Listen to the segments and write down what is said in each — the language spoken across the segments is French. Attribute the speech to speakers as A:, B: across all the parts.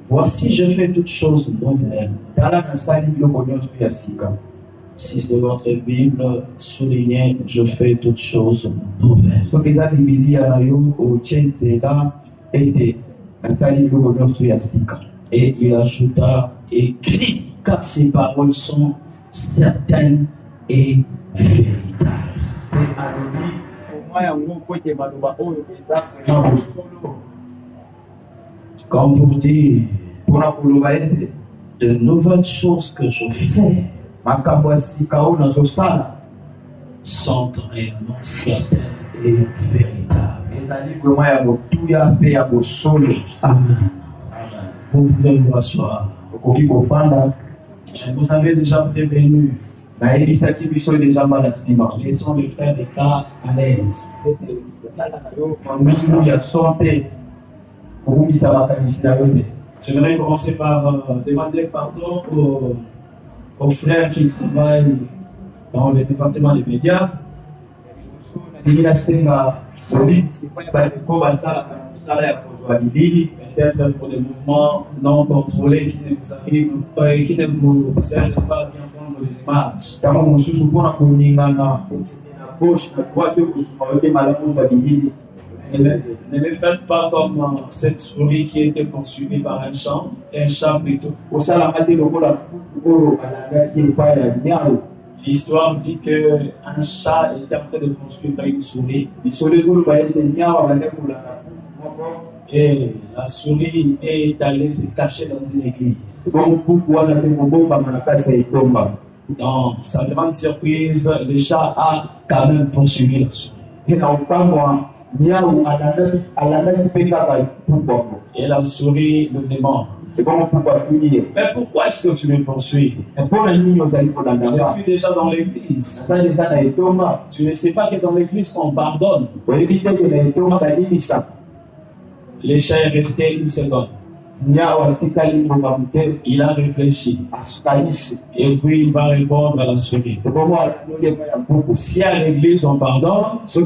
A: Voici, je fais toutes choses nouvelles. Si c'est votre Bible, soulignez, je fais toutes choses nouvelles. Et il ajouta, écrit, car ces paroles sont certaines et véritables. Comme pour dire, de nouvelles choses que je fais sont réellement certaines et véritables. Amen. Vous pouvez vous asseoir. Vous avez déjà prévenu. Laissons les frères des cas à l'aise. J'aimerais commencer par demander pardon aux frères qui travaillent dans le département des médias. Peut-être pour des mouvements non contrôlés qui ne vous arrivent pas et qui ne vous servent pas bien prendre les images. Ne me faites pas comme cette souris qui était poursuivie par un chat plutôt. L'histoire dit qu'un chat était en train de poursuivre une souris. Et la souris est allée se cacher dans une église. Dans sa grande surprise, le chat a quand même poursuivi la souris. Et la souris le demande. Mais pourquoi est-ce que tu me poursuis? Je suis déjà dans l'église. Tu ne sais pas que dans l'église on pardonne. Le chat est resté une seconde. Il a réfléchi. Et puis il va répondre à la souris. Si à l'église on pardonne, sache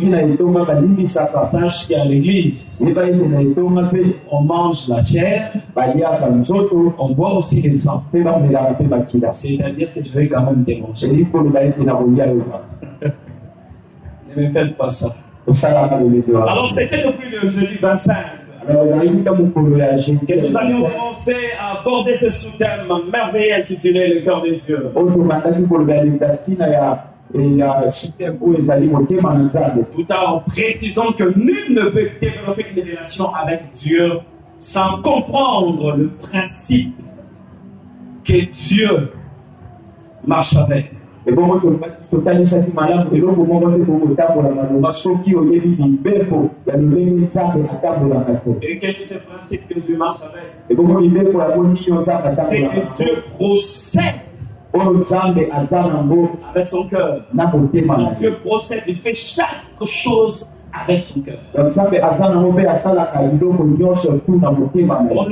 A: qu'à l'église on mange la chair, on boit aussi le sang. C'est-à-dire que je vais quand même te manger. Ne me faites pas ça. Alors c'était depuis le jeudi 25. Que nous allions commencer à aborder ce sous-thème merveilleux intitulé Le cœur de Dieu. Tout en précisant que nul ne peut développer une relation avec Dieu sans comprendre le principe que Dieu marche avec. Et que ce principe que Dieu marche avec, c'est que Dieu procède avec son cœur. Dieu procède et fait chaque chose avec son cœur. On ne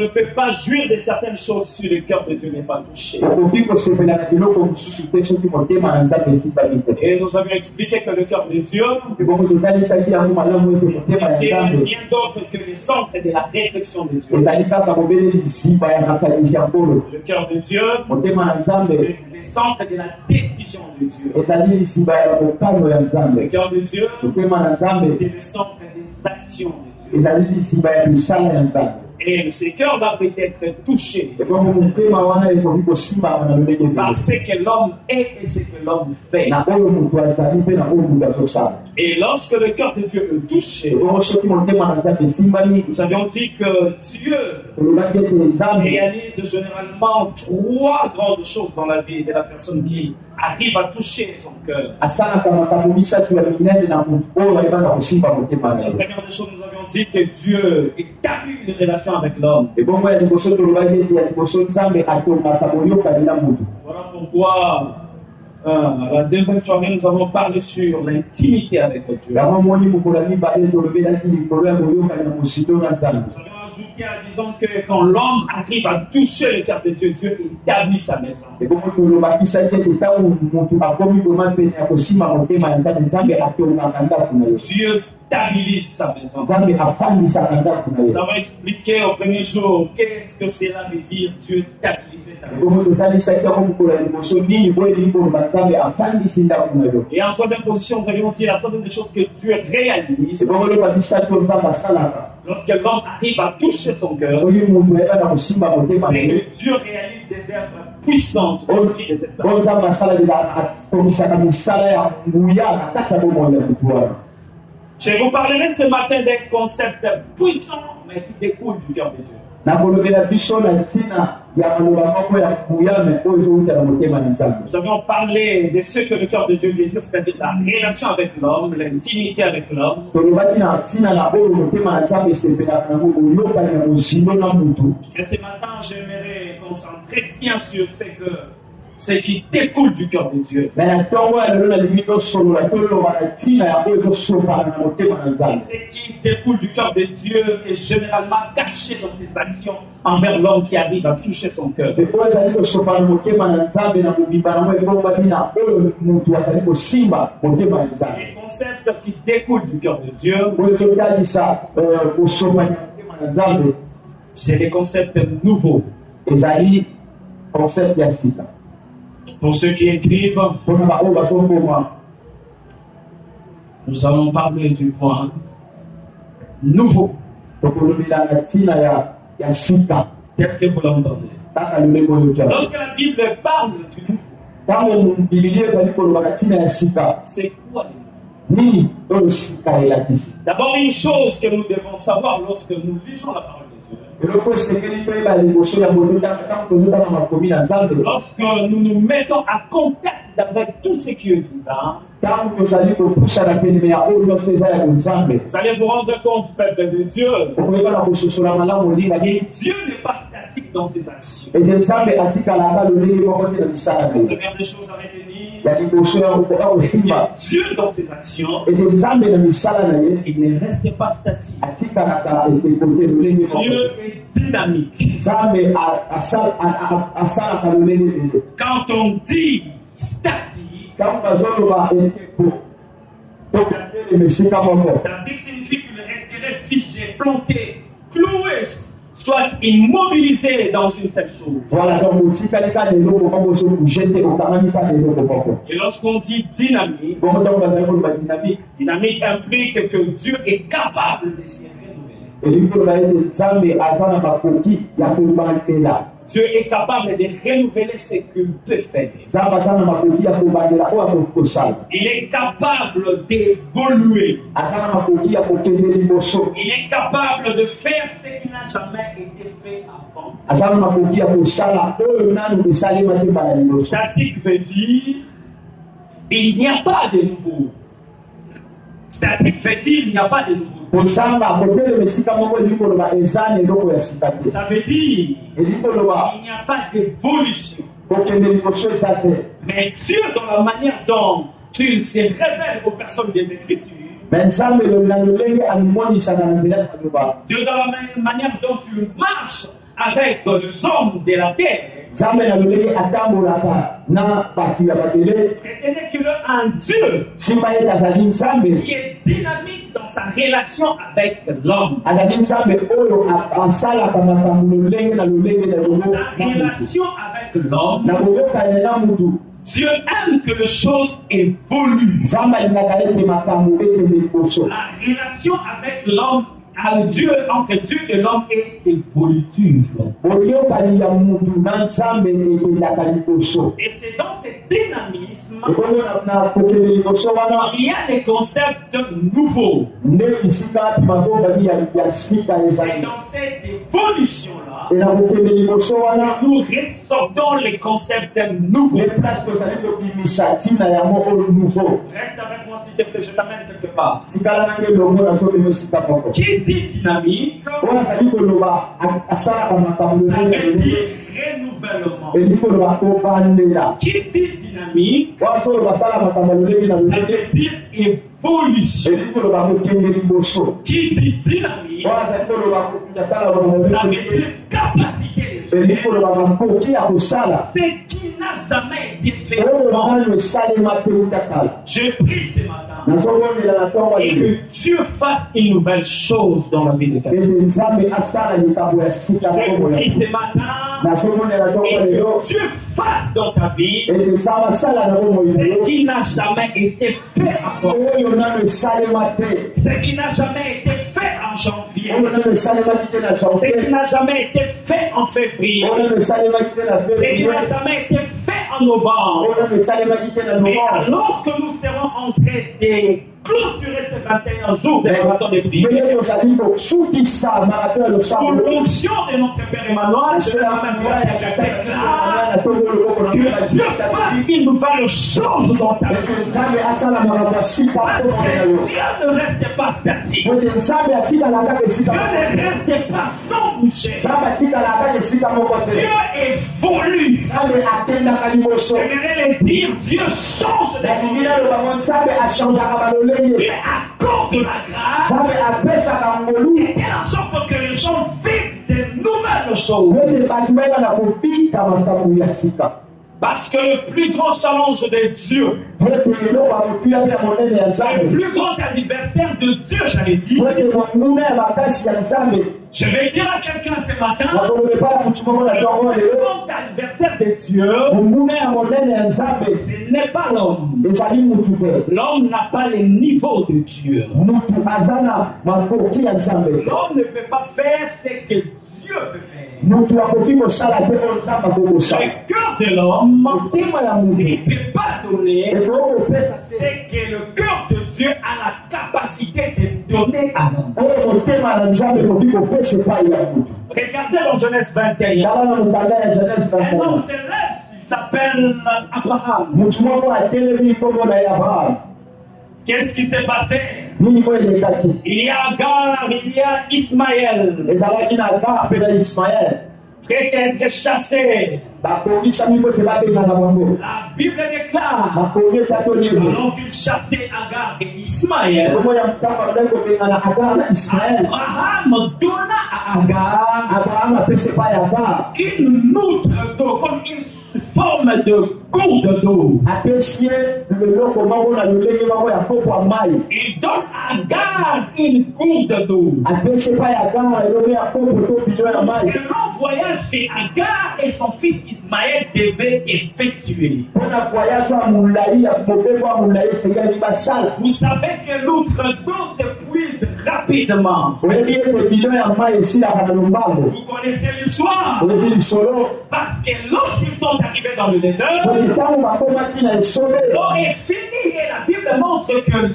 A: peut pas jouir de certaines choses si le cœur de Dieu n'est pas touché. Et nous avions expliqué que le cœur de Dieu est rien d'autre que le centre de la réflexion de Dieu. Le cœur de Dieu est le centre de la décision de Dieu. Le cœur de Dieu c'est le centre des actions de Dieu. Et ce cœur va peut-être touché par ce que l'homme est et ce que l'homme fait. Et lorsque le cœur de Dieu est touché, nous avions dit que Dieu réalise généralement 3 grandes choses dans la vie de la personne qui arrive à toucher son cœur. La première des choses, nous avions dit que Dieu établit une relation avec l'homme. Voilà pourquoi La deuxième soirée, nous avons parlé sur l'intimité avec Dieu. Nous avons ajouté en disant que quand l'homme arrive à toucher le cœur de Dieu, Dieu établit sa maison. Dieu stabilise sa maison. Nous avons expliqué au premier jour qu'est-ce que cela veut dire, Dieu stabiliser ta maison. Et en troisième position, nous avions dit la troisième des choses que Dieu réalise. Lorsque l'homme arrive à toucher son cœur, c'est que Dieu réalise des œuvres puissantes au prix de cette personne. Je vous parlerai ce matin des concepts puissants, mais qui découlent du cœur de Dieu. Nous avions parlé de ce que le cœur de Dieu désire, c'est-à-dire la relation avec l'homme, l'intimité avec l'homme. Et ce matin, j'aimerais concentrer bien sur ce qui découle du cœur de Dieu. Et ce qui découle du cœur de Dieu est généralement caché dans ses actions envers l'homme qui arrive à toucher son cœur. Les concepts qui découlent du cœur de Dieu, c'est des concepts nouveaux. Pour ceux qui écrivent, nous allons parler du point nouveau. Tel que vous l'entendez. Lorsque la Bible parle du nouveau, c'est quoi le nouveau? D'abord, une chose que nous devons savoir lorsque nous lisons la parole de Dieu. Lorsque nous nous mettons à contact avec tout ce qui est divin, vous allez vous rendre compte, peuple de Dieu, Dieu n'est pas statique dans ses actions. La première des choses à retenir, Dieu dans ses actions, il ne reste pas statique. Dieu est dynamique. Quand on dit statique, statique signifie qu'il resterait figé, planté, cloué, soit immobilisé dans une seule chose. Et lorsqu'on dit dynamique, dynamique implique que Dieu est capable de se renouveler. Dieu est capable de renouveler ce qu'il peut faire. Il est capable d'évoluer. Il est capable de faire ce qui n'a jamais été fait avant. Statique veut dire il n'y a pas de nouveau. Statique veut dire il n'y a pas de nouveau. Ça veut dire il n'y a pas d'évolution. Mais Dieu, dans la manière dont il se révèle aux personnes des Écritures, Dieu, dans la manière dont il marche avec les hommes de la terre, retenez qu'il est un Dieu qui est dynamique dans sa relation avec l'homme. Sa relation avec l'homme, Dieu aime que les choses évoluent. La relation avec l'homme, entre Dieu et l'homme est évolutive. Et c'est dans ce dynamisme il y a les concepts nouveaux. C'est dans cette évolution-là nous ressortons les concepts nouveaux. Reste avec moi s'il te plaît, je t'amène quelque part. Qui dit dynamique, ça veut dire renouvellement.
B: elingi koloba kobandela.
A: Qui dit dynamique,
B: Wana solo basala makambo lolenge na
A: ça
B: lolenge.
A: veut dire évolution.
B: elingi koloba kokende liboso.
A: Qui dit dynamique,
B: Wana zali koloba basala makambo
A: ça veut
B: lolenge.
A: dire capacité de
B: elingi
A: faire
B: koloba makoki ya kosala.
A: ce qui n'a jamais été fait
B: oyo
A: avant.
B: nano esalema te uta kala.
A: Je prie ce matin
B: nazobondela na ntongo ya
A: et
B: lelo.
A: que Dieu fasse une nouvelle chose dans la vie de quelqu'un.
B: ete nzambe asala likambo ya sika
A: Je
B: ntongo
A: prie
B: ya
A: ce matin
B: nazobondela ntongo
A: et
B: ya lelo.
A: que Dieu fasse dans ta vie
B: ete nzambe asala na bomoi na
A: ce
B: yo.
A: qui n'a jamais été fait avant.
B: oyo nano esalema te.
A: Ce qui n'a jamais été fait en janvier.
B: oyo nano esalemaki te na
A: Ce qui
B: janvier.
A: n'a jamais été fait en février.
B: oyo nano esalemaki te na
A: Ce qui
B: février.
A: n'a jamais été fait en novembre.
B: oyo nano esalemaki te na
A: Mais
B: novembre.
A: alors que nous serons en train de clôturer ces 21 jours de marathon de prière,
B: ndenge tozali kosukisa marathon ya
A: sous
B: losambo.
A: l'onction de notre Père Emmanuel, je vais en même temps que je déclare que Dieu fasse une nouvelle chose dans ta vie.
B: ete nzambe asala makambo ya sika
A: Parce
B: ntongo na
A: que
B: yo.
A: Dieu ne reste pas statique.
B: ete nzambe atikala kaka esika
A: Dieu
B: moko
A: ne
B: te.
A: reste pas sans bouger.
B: nzambe atikala kaka esika moko te.
A: Dieu évolue.
B: nzambe atendaka liboso.
A: J'aimerais le dire, Dieu change de
B: nalingi
A: vie.
B: naloba ngo nzambe achangeaka balolenge.
A: Dieu accorde la grâce
B: nzambe apesaka ngolu.
A: et fait en sorte que les gens vivent de nouvelles choses.
B: ete bato bayeba na kobika makambo ya sika.
A: Parce que le plus grand challenge de Dieu,
B: ete eloko akotuya mpe ya monene ya
A: le
B: nzambe.
A: plus grand adversaire de Dieu, j'allais dire,
B: ete monguna ya makasi ya nzambe.
A: je vais dire à quelqu'un ce matin,
B: nakoloba epala motu moko na ntongo
A: le
B: lelo.
A: grand adversaire de Dieu,
B: monguna ya monene ya nzambe
A: ce n'est pas l'homme.
B: ezali mutu te.
A: L'homme n'a pas le niveau de Dieu.
B: mutu aza na makoki ya nzambe.
A: L'homme ne peut pas faire ce que Dieu peut faire.
B: mutu akoki kosala te oyo nzambe akokosala.
A: Le cœur de l'homme
B: motema ya mutu
A: ne peut pas donner
B: ekoki kopesa
A: ce
B: te
A: que le cœur de Dieu a la capacité de donner à l'homme.
B: oyo motema na nzambe ekoki kopesa epai ya mutu.
A: Regardez dans Genèse 21.
B: tala na mokanda ya Genèse
A: Un homme
B: 21.
A: se lève, il s'appelle Abraham.
B: mutu moko atelemi nkombo na ye Abraham.
A: Qu'est-ce qui s'est passé?
B: nini mpo elekaki?
A: Il y a Agar, il y a Ismaël,
B: ezalaki na Agar mpe na Ismaele.
A: prêt à être chassé.
B: bakongisami mpo te babengana bango.
A: La Bible déclare,
B: bakongi etatoliebo
A: alors qu'il chassait Agar et Ismaël,
B: kombo ya motango alai kobengana Agar na Ismaele.
A: Abraham donna à Agar
B: Abraham apesa epai ya Agar.
A: une outre d'eau, comme une forme de gourde d'eau.
B: apesi ye leloko moko na lolenge moko ya kopo ya mai.
A: Il donne à Agar une gourde d'eau.
B: apesi epai ya Agar eloko ya kopo to bilo ya mai.
A: Le long voyage que Agar et son fils Ismaël devaient effectuer.
B: mpona voyage ya molai ya mobeko ya molai esengeli basala.
A: Vous savez que l'outre d'eau s'épuise rapidement.
B: oyebi ete bilo ya mai esilaka na lombango.
A: Vous connaissez l'histoire.
B: oyebi lisolo
A: Parce que lorsqu'ils sont arrivés dans le désert,
B: oyo ntango bakomaki na esobe
A: l'eau est finie et la Bible montre que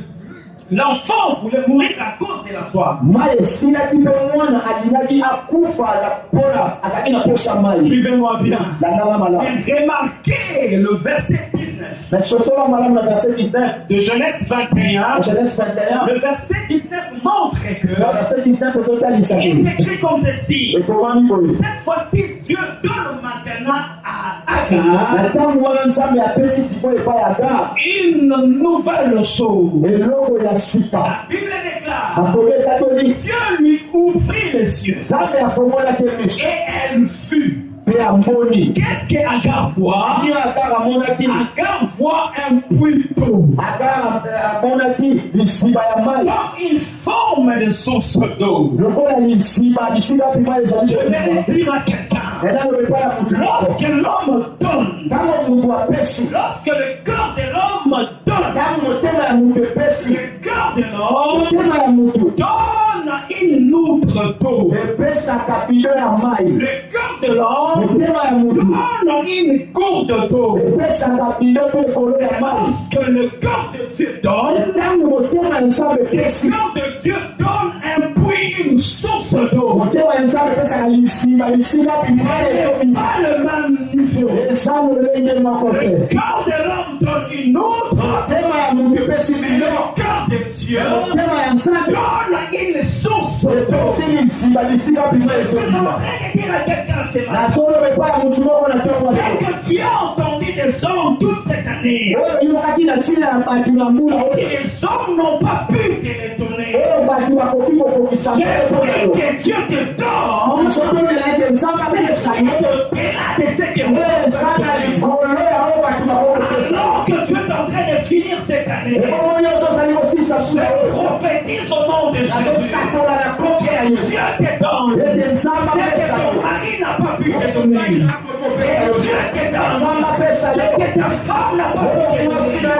A: l'enfant voulait mourir à cause de la soif.
B: mai esilaki mpe mwana alingaki akufa mpona azalaki na posa mai.
A: Suivez-moi bien.
B: landanga malamu.
A: Et remarquez le verset 19
B: na sosola malamu na verset 19
A: de Genèse 21.
B: Genèse 21.
A: Le verset 19 montre que
B: na verset 19 ozotalisa
A: il
B: nini
A: est écrit comme ceci.
B: ekomami boye.
A: Cette fois-ci, Dieu donne maintenant à Agar
B: na ntango wana nzambe apesi sikoyo epai ya Agar
A: une nouvelle chose.
B: eloko ya sika.
A: La Bible déclare,
B: bakoki etatoli
A: Dieu lui ouvrit les yeux
B: nzambe afongonaki miso
A: et elle fut.
B: mpe amoni.
A: Qu'est-ce que Agar voit?
B: kino Agar amonaki
A: Agar voit un puits d'eau
B: Agar amonaki lisiba ya mai
A: comme une forme de source d'eau.
B: lokola lisiba bisika mpe mai ezali
A: Je vais
B: kolima.
A: le dire à quelqu'un.
B: elaloba epai ya mutu moko.
A: Lorsque l'homme donne,
B: ntango mutu apesi
A: lorsque le cœur de l'homme donne,
B: ntango motema ya mutu epesi
A: le cœur de l'homme
B: motema ya mutu
A: donne une outre d'eau.
B: epesaka bilo ya mai.
A: Le cœur de l'homme
B: motema ya mutu
A: donne une gourde d'eau.
B: epesaka bilo mpe ekolo ya mai.
A: Que le cœur de Dieu donne,
B: ntango motema ya nzambe
A: le
B: epesi
A: cœur de Dieu donne un puits une source d'eau.
B: Pas
A: Pas le même niveau. Le cœur de l'homme donne une autre. Mais le cœur de Dieu donne une source d'eau. Je suis en train de dire à quelqu'un ce matin que tu as entendu des hommes toute cette année. Et les hommes n'ont pas pu te les donner. J'ai pris que Dieu te donne. C'est au-delà de ce que alors que tu es en train de finir cette année, je prophétise au nom de Jésus. Dieu te donne ce que ton mari n'a pas pu te donner. Dieu te donne ce que ta femme n'a pas pu te donner.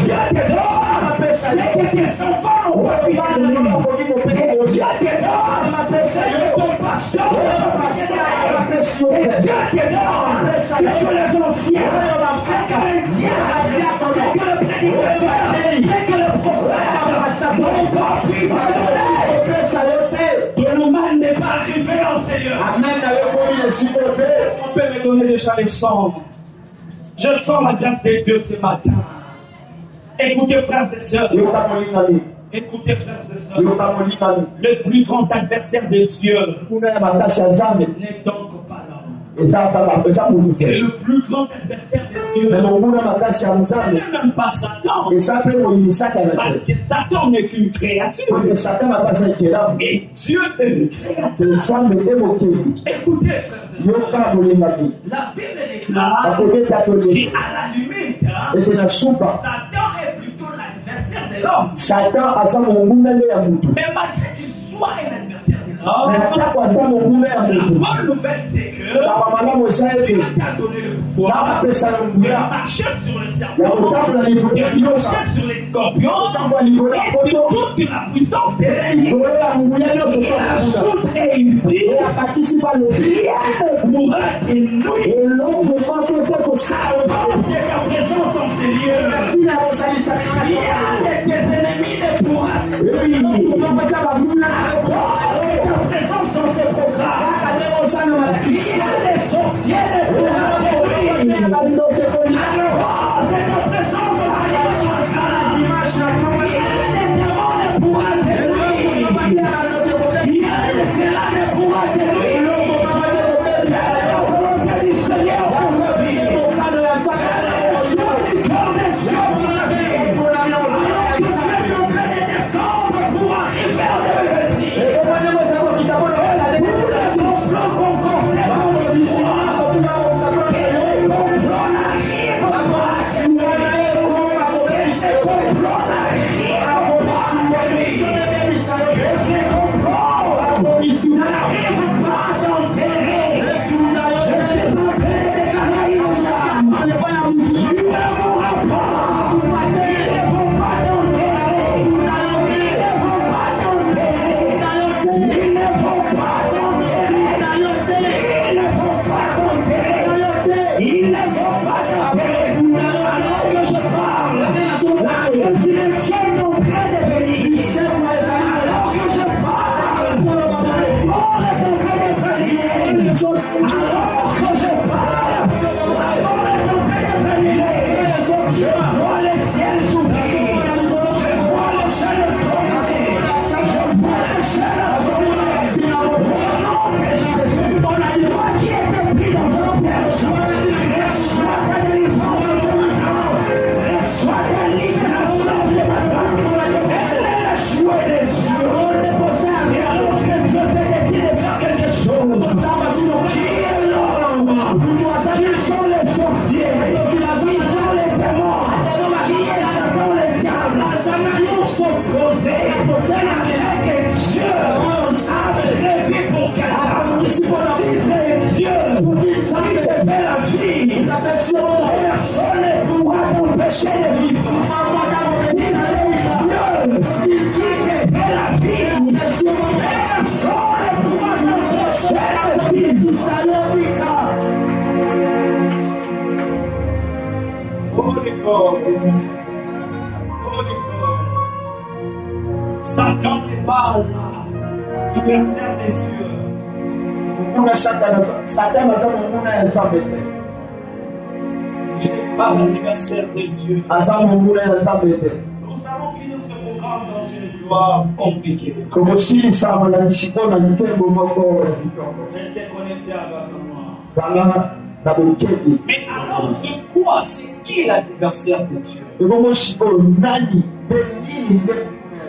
A: Dieu te donne ce que tes enfants n'ont pas pu te donner. Dieu te donne ce que ton pasteur n'a pas pu te donner. Dieu te donne ce que les anciens, ce que les diacres, ce que le prédicateur, ce que le prophète n'ont pas pu te donner. Ton homme n'est pas arrivé en Seigneur. On peut me donner déjà les sons. Je sens la grâce de Dieu ce matin. Écoutez, frères et sœurs. Écoutez, frères et sœurs. Le plus grand adversaire de Dieu n'est donc pas l'homme. Et le plus grand adversaire de Dieu n'est même pas Satan. Parce que Satan n'est qu'une créature. Et Dieu est le créateur. Écoutez, frères et sœurs. La Bible déclare qu'à la limite, Satan est plutôt l'adversaire de l'homme. Mais malgré qu'il soit un adversaire de l'homme, la bonne nouvelle c'est que Dieu t'a donné le pouvoir de marcher sur les serpents, de marcher sur les scorpions, et sur toute la puissance de l'ennemi. Il ajoute et il dit, rien ne pourra t'ennuyer. C'est ta présence en ces lieux. Rien de tes ennemis ne pourra t'ennuyer. Ta présence dans ces programmes. Rien de sorciers ne pourra t'ennuyer. Alors, c'est ta présence dans la rien de démons ne pourra t'ennuyer. Rien de cela ne pourra t'ennuyer. Satan n'est pas là. L'adversaire de Dieu.
B: Muna Satan aza monguna ya Nzambe te.
A: Il n'est pas l'adversaire de Dieu.
B: Aza monguna ya Nzambe te.
A: Nous allons finir ce programme dans une gloire compliquée.
B: Tokosilisa malakisi mpo na nkembo moko ya kitoko.
A: Restez connectés avec moi.
B: Zala na bokeki.
A: Mais alors, c'est quoi? C'est qui l'adversaire de Dieu?
B: Ebongo sikoyo nani mpe nini nde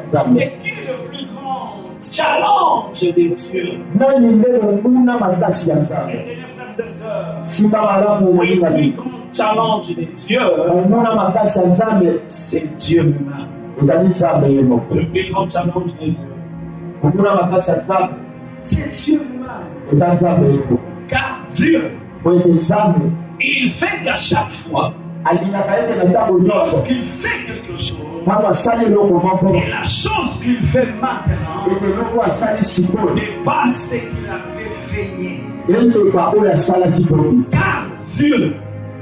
B: Nzambe?
A: C'est qui le plus grand challenge de Dieu?
B: Nani nde monguna makasi ya Nzambe?
A: Mes frères et sœurs,
B: Simba malamu
A: le
B: molinga
A: plus
B: bitu.
A: grand challenge de Dieu,
B: Monguna makasi ya Nzambe
A: c'est Dieu lui-même.
B: ezali Nzambe ye moko.
A: Le plus grand challenge de Dieu,
B: Monguna makasi ya Nzambe
A: c'est Dieu lui-même.
B: eza Nzambe ye moko.
A: Car Dieu,
B: Po ete Nzambe
A: il fait qu'à chaque fois,
B: alingaka ete na ntango nyonso
A: lorsqu'il fait quelque chose,
B: ntango asali eloko moko
A: et la chose qu'il fait maintenant
B: ete eloko asali sikoyo
A: dépasse ce qu'il avait fait hier.
B: eleka oyo asalaki dobi.
A: Car Dieu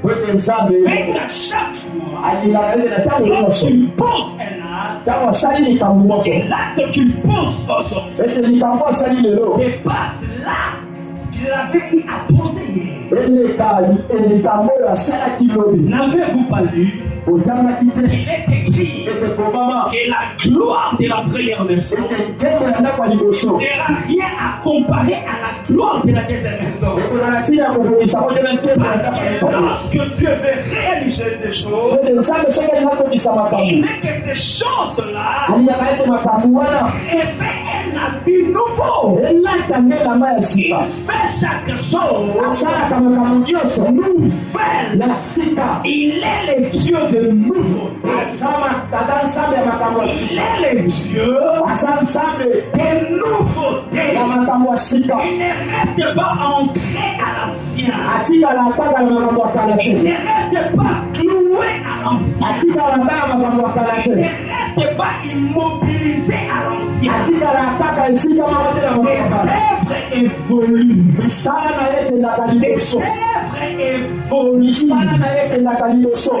B: Po ete Nzambe ye
A: fait
B: moko
A: qu'à chaque fois,
B: alingaka ete na ntango nyonso
A: lorsqu'il pose un acte,
B: ntango asali likambo moko
A: et l'acte qu'il pose aujourd'hui
B: ete likambo asali lelo
A: dépasse l'acte qu'il avait eu à poser hier.
B: eleka likambo oyo asalaki lobi.
A: N'avez-vous pas lu?
B: otangaki te
A: Il est écrit
B: ete kobama
A: que la gloire de la première maison
B: ete nkembo ya ndako ya liboso
A: n'aura rien à comparer à la gloire de la deuxième maison.
B: ekozala ntina ya kobongisa kotela nkembo ya ndako ya
A: Parce que
B: liboso.
A: lorsque Dieu veut réaliser des choses,
B: ete Nzambe soki alinga kobongisa
A: il
B: makambo
A: fait que ces choses-là
B: alingaka ete makambo wana
A: révèlent un habit nouveau.
B: elata ndelama ya
A: Il
B: sika
A: fait chaque chose
B: asalaka makambo nyonso
A: nouvelle.
B: ya sika.
A: Il est le Dieu de nouveauté.
B: aza Nzambe ya makambo ya
A: Il
B: sika.
A: est le Dieu
B: aza Nzambe
A: de nouveauté.
B: ya makambo ya sika.
A: Il ne reste pas ancré à l'ancien.
B: atikala kaka na makambo ya kala
A: Il
B: te.
A: ne reste pas cloué à l'ancien.
B: atikala kaka na makambo ya kala
A: Il ne
B: te.
A: reste pas immobilisé à l'ancien.
B: atikala kaka esika moko te na makambo ya kala.
A: Les œuvres évoluent.
B: misala na ye ekendaka
A: Les
B: liboso.
A: œuvres évoluent.
B: misala na ye ekendaka liboso.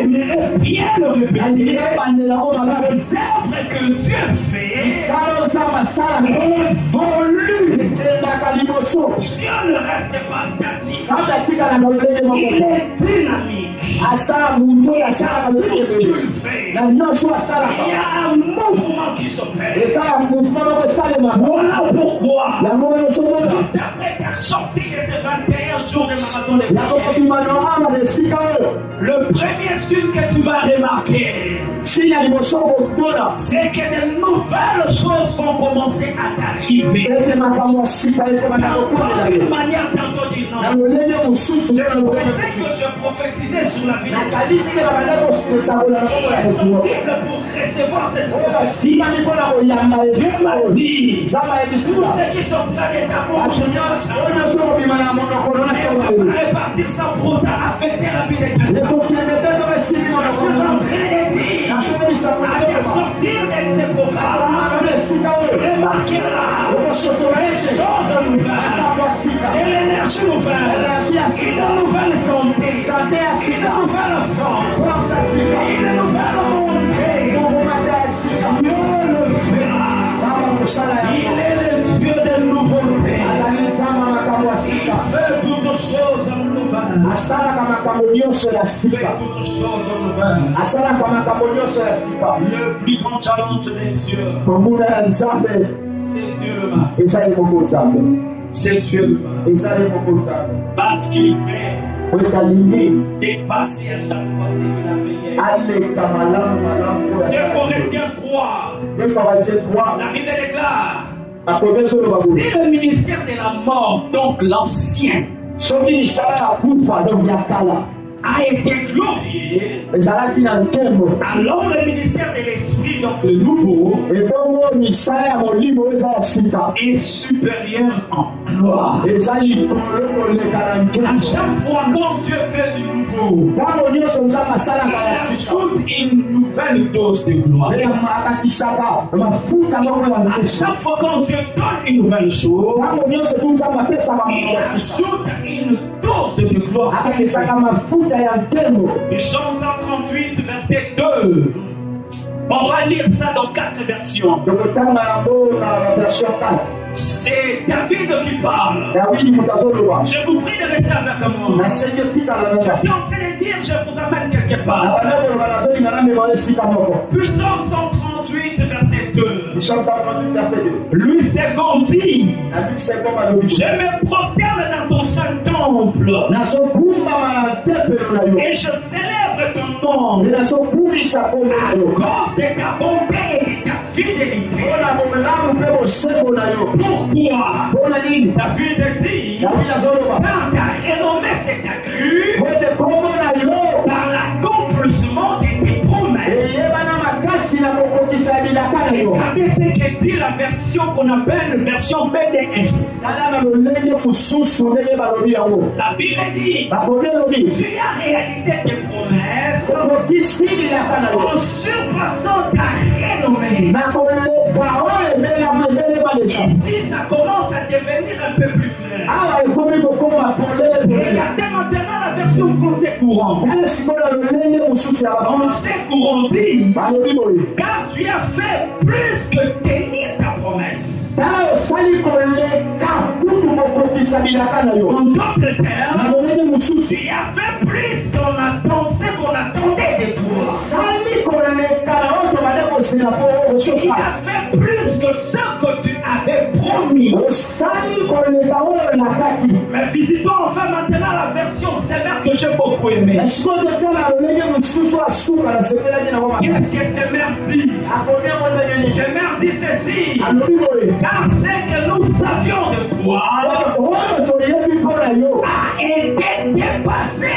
A: Bien le répéter.
B: alingi ebandela ngo mabe.
A: Les œuvres que Dieu fait
B: misala oyo Nzambe asalaka
A: évoluent.
B: ekendaka liboso.
A: Dieu ne reste pas statique.
B: Nzambe atikalaka lolenge moko
A: Il
B: te.
A: est dynamique.
B: asala moto oyo asalaka
A: Tout ce
B: lolenge
A: qu'il fait,
B: na nyonso
A: il y
B: asalaka
A: a un mouvement qui s'opère.
B: ezala mouvement moko esalema.
A: Voilà pourquoi,
B: yango nyonso moko
A: après ta sortie de ces 21 jours de marathon de
B: ya
A: prière,
B: kokobima na awa na esika oyo
A: le premier signe que tu vas remarquer,
B: sini ya liboso komona
A: c'est que de nouvelles choses vont commencer à t'arriver.
B: ete makambo ya sika ete banda kokomela
A: D'une
B: ye
A: manière tantôt dit
B: na
A: non.
B: lolenge mosusu
A: Je
B: te na
A: pensais
B: lolenge
A: que
B: mosusu
A: je prophétisais sur la vie.
B: nakanisi ke na banda kosakola na
A: Il
B: moko ya
A: est
B: kofungo
A: sensible pour recevoir cette
B: oyo
A: prophétie.
B: basimani mpona koyamba
A: Dieu m'a dit,
B: nzambe ayebisika
A: tous ceux qui sont près de ta bouche,
B: bato nyonso oyo nyonso kobima na monoko na
A: ne va répartir sans pour autant affecter la vie de quelqu'un.
B: ekokende te to esili
A: Je suis en
B: monoko
A: train de dire,
B: nasomisaka
A: à te sortir de ces programmes,
B: na esika oyo
A: remarquez-la,
B: okososola
A: les
B: ete
A: choses nouvelles,
B: makambo ya sika
A: et l'énergie nouvelle, une nouvelle santé,
B: sante ya
A: une
B: sika
A: nouvelle force,
B: force ya sika
A: une nouvelle montée.
B: mokomata ya sika
A: Dieu le fera.
B: nzambe kosala
A: Il
B: yango
A: est le Dieu de nouveauté.
B: azali nzambe ya makambo ya
A: Il
B: sika
A: fait toutes choses nouvelles.
B: asalaka makambo nyonso ya
A: Il fait
B: sika
A: toutes choses nouvelles.
B: asalaka makambo nyonso ya sika
A: Le plus grand challenge de Dieu,
B: komuna ya nzambe
A: c'est Dieu le mal.
B: ezali moko nzambe
A: C'est Dieu le mal.
B: ezali moko nzambe
A: Parce qu'il fait
B: po etalingi
A: dépasser à chaque fois ce qu'il a fait hier.
B: aleka malamu oyo
A: 2
B: asalaka
A: Corinthiens 3,
B: nde Corinthiens 3
A: la Bible déclare,
B: akomi ezoloba boye
A: si le ministère de la mort, donc l'ancien,
B: soki misala ya kufa donc ya kala
A: a été glorifié,
B: ezalaki na nkembo
A: alors le ministère de l'esprit, donc le nouveau,
B: ebongo misala ya molimo oyo eza ya sika
A: est supérieur en gloire.
B: eza likolo koleka na
A: À
B: nkembo
A: chaque fois quand Dieu fait du nouveau,
B: ntango nyonso nzambe asalaka ya
A: il
B: sika
A: ajoute une nouvelle dose de gloire.
B: akakisaka mafuta moko ya
A: À
B: mpesa
A: chaque fois quand Dieu donne une nouvelle chose,
B: ntango nyonso tu nzambe apesaka makambo
A: il
B: ya sika
A: ajoute une dose de gloire.
B: akakisaka mafuta ya nkembo
A: Psaume 138, verset 2. On va lire ça dans 4 versions.
B: tokotanga yango na version 4
A: C'est David qui parle.
B: Dawidi moto azoloba.
A: Je vous prie de rester avec moi.
B: Na sengi tika na
A: Je
B: nanga.
A: suis en train de dire, je vous amène quelque
B: Na
A: part.
B: bana koloba nazolinga na mema esika moko.
A: Psaume 138, verset 2.
B: Psaume 138 verset 2.
A: Louis II dit,
B: Na Luc 5 balobi.
A: je me prosterne dans ton saint temple
B: Nazokumbama na tempelo na yo.
A: et je célèbre ton nom
B: Nazokumisa kombo na
A: à
B: yo.
A: cause de ta bonté et de ta fidélité.
B: Mpona bomelamu mpe bosembo na yo.
A: Pourquoi
B: Mpona nini?
A: David dit,
B: Dawidi azoloba.
A: car ta renommée s'est accrue
B: Ete kombo na yo.
A: par l'accomplissement de tes promesses.
B: Eyebana makasi na kokokisa bilaka na yo.
A: Regardez ce que dit la version qu'on appelle une version BDS.
B: Tala na lolenge mosusu ndenge balobi yango.
A: La Bible dit,
B: Bakomi elobi.
A: tu as réalisé tes promesses
B: Okokisi bilaka na yo.
A: en surpassant ta renommée.
B: Na koleka oyo ebelama ebelema deja.
A: Ici, ça commence à devenir un peu plus clair.
B: Awa ekomi kokoma polele polele.
A: Regardez maintenant la version français courant.
B: Tala sikoyo na lolenge mosusu ya
A: En
B: bakomi.
A: français courant dit,
B: Balobi boye.
A: car tu as fait plus que tenir ta promesse.
B: Tala osali koleka kutu kokokisa bilaka na yo.
A: En d'autres
B: Na
A: termes,
B: lolenge mosusu.
A: tu as fait plus qu'on attendait de toi.
B: Osali koleka na oyo tobande kosela mpo
A: Tu
B: ososa.
A: as fait plus que ce que tu avais promis.
B: Osali koleka oyo nakaki.
A: Mais visitons enfin maintenant la version sévère que j'ai beaucoup aimée.
B: Sikoyo totala lolenge mosusu asuka na sepelaki na mama.
A: Qu'est-ce que ce mère dit?
B: Akomi yango ndenge nini?
A: Ce mère dit ceci.
B: Alobi boye.
A: Car ce que nous savions de toi
B: Oyo toyebi mpo na yo.
A: a été dépassé.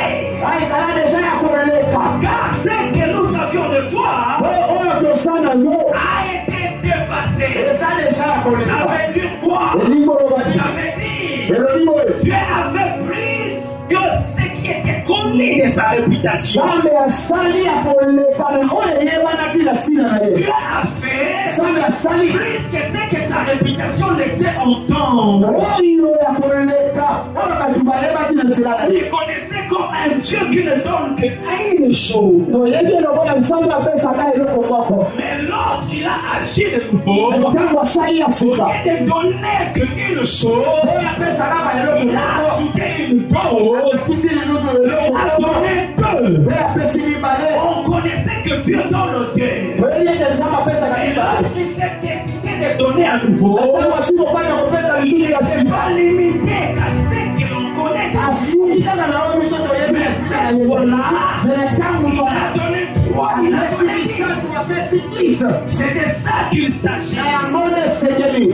B: Ezala deja ya koleka.
A: Car ce que nous savions de toi
B: Oyo tosala yo.
A: a été dépassé.
B: Eza deja ya
A: Ça
B: koleka.
A: veut dire quoi?
B: Elingi oloba ti.
A: Ça veut dire
B: Elobi boye.
A: tu as fait plus que ce qui était connu de sa réputation.
B: Nzambe asali ya koleka na oyo eyebanaki na ntina na
A: Tu
B: ye.
A: as fait
B: Nzambe asali
A: plus que ce que sa réputation laissait entendre.
B: oyo ya koleka oyo bato bayebaki na nzela na
A: Il
B: ye.
A: connaissait comme un Dieu qui ne donne qu'une chose.
B: toyebi lokola nzambe apesaka eloko moko.
A: Mais lorsqu'il a agi de nouveau,
B: ntango asali ya
A: au
B: sika
A: lieu de donner qu'une chose,
B: oyo apesaka baeloko
A: il a
B: moko.
A: ajouté une dose.
B: apesi liludu
A: Il
B: eloko
A: a
B: moko.
A: donné deux.
B: oyo apesi mibale.
A: On connaissait que Dieu donne deux.
B: toyebi ete nzambe apesaka
A: Et
B: mibale.
A: lorsqu'il s'est décidé de donner à nouveau,
B: ntango asi mopanga kopesa
A: il
B: liludu
A: ne
B: ya
A: s'est
B: sika.
A: pas limité qu'à ce que l'on connaît de
B: asili kaka na oyo biso toyebi
A: Mais
B: esika na
A: cette
B: ye.
A: fois-là,
B: mene ntango
A: il a donné trois, il a
B: apesi
A: donné dix.
B: misato apesi 10.
A: C'est de ça qu'il s'agit.
B: na yango nde esengeli.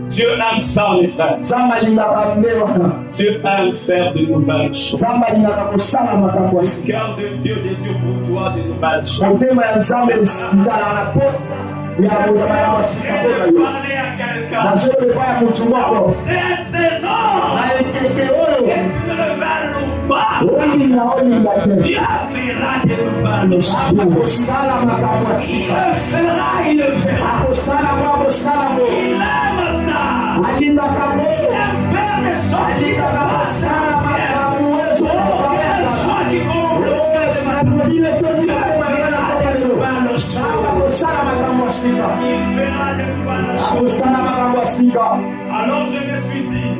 A: Dieu aime ça, mes frères.
B: nzambe alingaka nde wana.
A: Dieu aime faire de nouvelles choses.
B: nzambe alingaka kosala makambo ya
A: Le
B: sika.
A: cœur de Dieu désire pour toi de nouvelles choses.
B: motema ya nzambe ezala na posa ya kozala na masika mpo na yo.
A: Parler à quelqu'un.
B: nazoloba ya motu moko
A: Cette saison,
B: na ekeke
A: et
B: oyo
A: tu ne le veux pas.
B: olinga olinga te.
A: Dieu fera de nouvelles choses.
B: akosala makambo ya
A: Il
B: sika.
A: le fera, il le fera.
B: akosala mo akosala mo.
A: Il aime ça.
B: alingaka
A: Il
B: mo.
A: aime faire des choses qui ne
B: alingaka
A: pas
B: kosala
A: ça.
B: makambo ezo
A: Quel choix qui
B: akosala makambo ya sika.
A: Il fera de nouvelles choses.
B: akosala makambo ya sika.
A: Alors je me suis dit,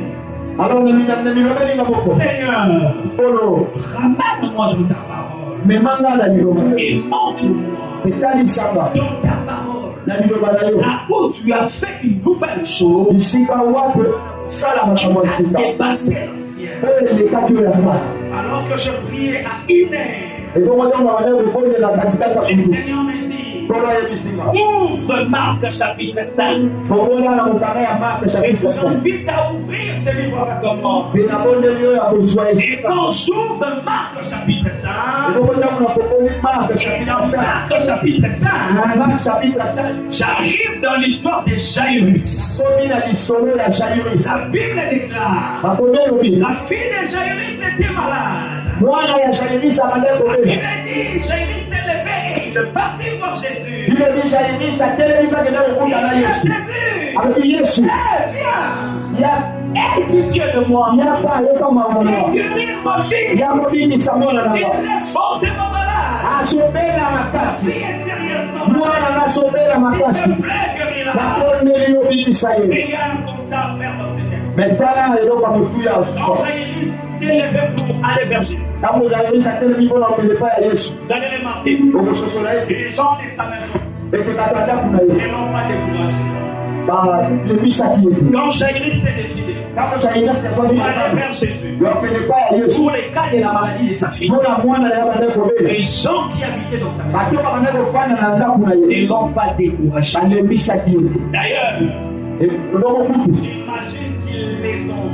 B: alors namilobelinga moko
A: Seigneur,
B: oyo
A: ramène-moi dans ta parole
B: memanga na liloba
A: et montre-moi
B: etalisanga
A: dans ta parole
B: na liloba na yo
A: là où tu as fait une nouvelle chose
B: bisika wapi sala makambo ya
A: qui
B: sika
A: a dépassé l'ancienne.
B: oyo elekaki oyo ya mala.
A: Alors que je priais à 1 heure,
B: ebongo ntango bana kobondela katikati ya
A: le
B: kutu
A: Seigneur me dit,
B: mpona yebisika
A: ouvre Marc chapitre 5.
B: fobona na mokanga ya marke
A: Et je
B: chapitre
A: vous
B: 5
A: invite à ouvrir ce livre avec moi.
B: mpe nabondeli oyo ya kozwa
A: Et
B: esika
A: quand j'ouvre Marc chapitre 5,
B: ebongo ntango nakoboli marke
A: et
B: chapitre
A: dans
B: 5
A: Marc chapitre 5,
B: na marke chapitre 5
A: j'arrive dans l'histoire de Jairus.
B: somi na lisolo ya jairus
A: La Bible déclare,
B: bakomi elobi
A: la fille de Jairus était malade.
B: mwana ya jairus abande
A: La
B: kobela
A: Bible dit, Jairus s'est levé et il est parti voir Jésus.
B: bilobi jairus atelemi bakenda kokunda na
A: Il dit à
B: yesu
A: Jésus,
B: alobi yesu
A: viens.
B: ya
A: Aie pitié de moi.
B: Yapa yoka mama.
A: Et guérir ma fille.
B: Yamo bini samona na.
A: Il laisse fortement malade.
B: Asobela makasi.
A: Si et sérieusement.
B: Mwana na sobela makasi.
A: S'il te plaît, guéris-la.
B: Bakone yo bini saye.
A: Mais il y a un constat à faire dans ces textes.
B: Maintenant yoka mutuya
A: Quand
B: usifa.
A: Jaïris s'est levé pour aller vers Jésus,
B: Kama Jairus atende mikono mbele pa ya Yesu.
A: vous allez remarquer
B: Okososola
A: que
B: yake.
A: les gens de sa maison
B: Ete katata kuna
A: ne
B: ye.
A: l'ont pas découragé.
B: Ba lebisa kiyete.
A: Quand Jaïris s'est décidé
B: Kama Jairus ya
A: pour
B: famille
A: aller
B: ya
A: vers Jésus,
B: yokende pa ya Yesu.
A: pour les cas de la maladie de sa fille,
B: Mwana mwana ya bande kobela.
A: les gens qui habitaient dans sa maison
B: Batoka bande kofana na ndako kuna
A: ne
B: ye.
A: l'ont pas découragé.
B: Ba lebisa kiyete.
A: D'ailleurs,
B: E ndoko kutu.
A: j'imagine qu'ils les ont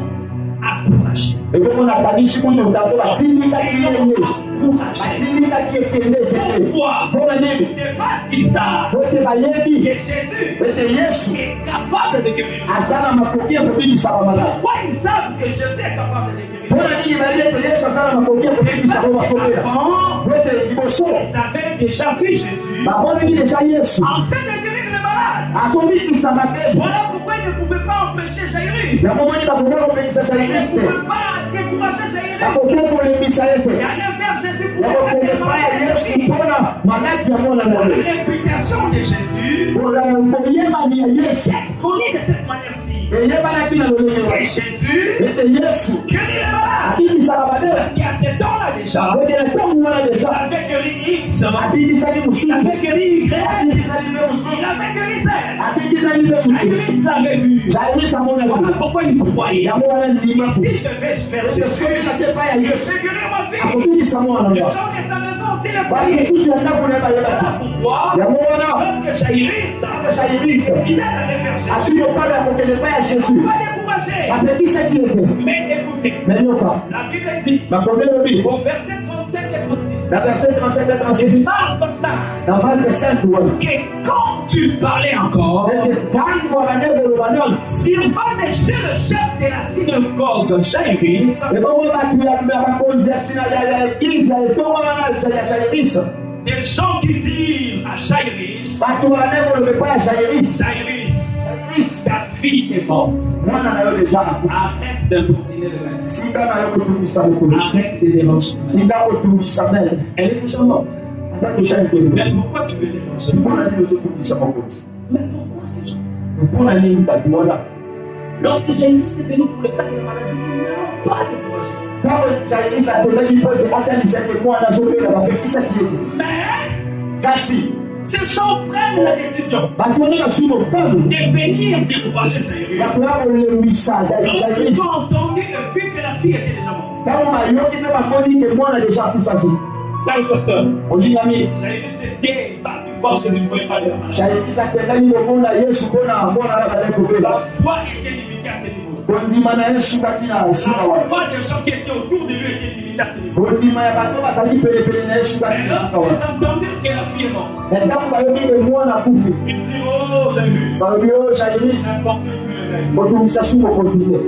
A: encouragés.
B: E koko na kanisi kuna utato batindika kiyene.
A: Encouragés.
B: Batindika kiyekende kiyene.
A: Pourquoi?
B: Bona nini?
A: C'est parce qu'ils savent
B: Bote
A: que
B: bayebi.
A: Jésus
B: Ete Yesu.
A: est capable de guérir.
B: Azana makokia kobibisa bamala.
A: Pourquoi ils savent que Jésus est capable de guérir?
B: Bona nini bali ete Yesu azana makokia kobibisa
A: Parce que
B: basobela.
A: avant,
B: Bote liboso.
A: ils avaient déjà vu Jésus
B: Baboni deja Yesu.
A: en train de guérir les malades.
B: Azobikisa mabebi.
A: Voilà pourquoi ils ne pouvaient pas empêcher Jaïrus.
B: Yango moni bakokia kobikisa
A: Ils ne
B: Jairus te.
A: pouvaient pas décourager Jaïrus.
B: Bakokia kolembisa ete.
A: Et aller vers Jésus pour
B: Yako
A: faire des
B: komepa ya Yesu
A: maladies.
B: mpona maladi ya mwana na
A: La
B: ye.
A: réputation de Jésus
B: Koyebani ya Yesu.
A: est connue de cette manière-ci.
B: Eyebanaki na lolenge
A: Et
B: wa.
A: Jésus
B: Ete Yesu.
A: guérit les malades.
B: Abikisaka badela.
A: Parce qu'il y a ces dons-là déjà.
B: Bote na ntango wana
A: Il
B: deja.
A: avait guéri X.
B: Abikisaki
A: Il
B: mosusu.
A: avait guéri Y.
B: Abikisaki mpe mosusu.
A: Il avait guéri Z.
B: Abikisaki mpe mosusu.
A: Jaïrus l'avait vu.
B: Jairus amonaki.
A: Voilà pourquoi il croyait.
B: Yango wana ndima.
A: Si je vais vers
B: Ete
A: Jésus,
B: soki natepa ya
A: je
B: Yesu.
A: vais guérir ma fille.
B: Akobikisa mwana
A: Les
B: nga.
A: gens de sa maison aussi le
B: Bali
A: croyaient.
B: mosusu ya ndako na ye
A: Voilà
B: bayebaki.
A: pourquoi,
B: Yango wana.
A: lorsque Jaïrus,
B: Jairus.
A: fidèle allait vers Jésus,
B: Asili opale ya kokende pa ya Jésus.
A: pas découragé.
B: Apekisaki ete.
A: Mais écoutez,
B: Menyoka.
A: la Bible dit
B: Bakomi lobi.
A: au verset 35 et 36,
B: Na verset 35 et 36.
A: il marque ça,
B: Na Mark 5 wana.
A: que quand tu parlais encore,
B: Ete tangi wakande koloba nani.
A: Sylvain, chez le chef de la synagogue, Jaïrus,
B: Ebongo batu ya bakonzi ya sina ya eglise ya etongo wana ya Jairus.
A: des gens qui disent à Jaïrus,
B: Batu wakande koloba pa ya Jairus.
A: Jaïrus, ta fille est morte.
B: Mwana na yo deja nakufa.
A: Arrête d'importuner le maître.
B: Tika na yo kotungisa mokolo.
A: Arrête de déranger.
B: Tika kotungisa mele.
A: Elle est déjà morte.
B: Aza deja ekolo.
A: Mais pourquoi tu veux déranger?
B: Mpona nini ozotungisa mokonzi?
A: Mais pourquoi ces gens?
B: Mpona nini batu wana?
A: Lorsque Jaïrus est venu pour le cas de la maladie, ils ne l'ont pas découragé.
B: Ntango Jairus atondaki mpo ete atalisa ete mwana azobela bapekisaki ete.
A: Mais
B: Kasi
A: ces gens prennent la décision
B: bato wana basili mopano.
A: de venir décourager Jaïrus.
B: Bato ya kolembisa
A: Lorsqu'ils
B: Jairus.
A: ont entendu et vu que la fille était déjà morte.
B: Ntango bayoki mpe bamoni ke mwana deja akufaki.
A: Frères et sœurs,
B: Olingami
A: Jaïrus était parti voir Jésus pour le cas de la maladie.
B: Jairus akendaki komona Yesu mpona mwana na bazali
A: Sa
B: kobela.
A: foi était limitée à ce niveau.
B: Kondima na ye esukaki na esika
A: La
B: wana.
A: foi des gens qui étaient autour de lui était limitée à ce niveau.
B: Kondima ya bato bazali pelepele na ye esukaki
A: Mais
B: na esika
A: lorsqu'ils
B: wana.
A: entendirent que la fille est morte,
B: Ntango bayoki ke mwana akufi.
A: ils dirent, oh Jaïrus,
B: balobi oyo Jairus
A: n'importe plus le maître.
B: kotungisa su mokonzi te.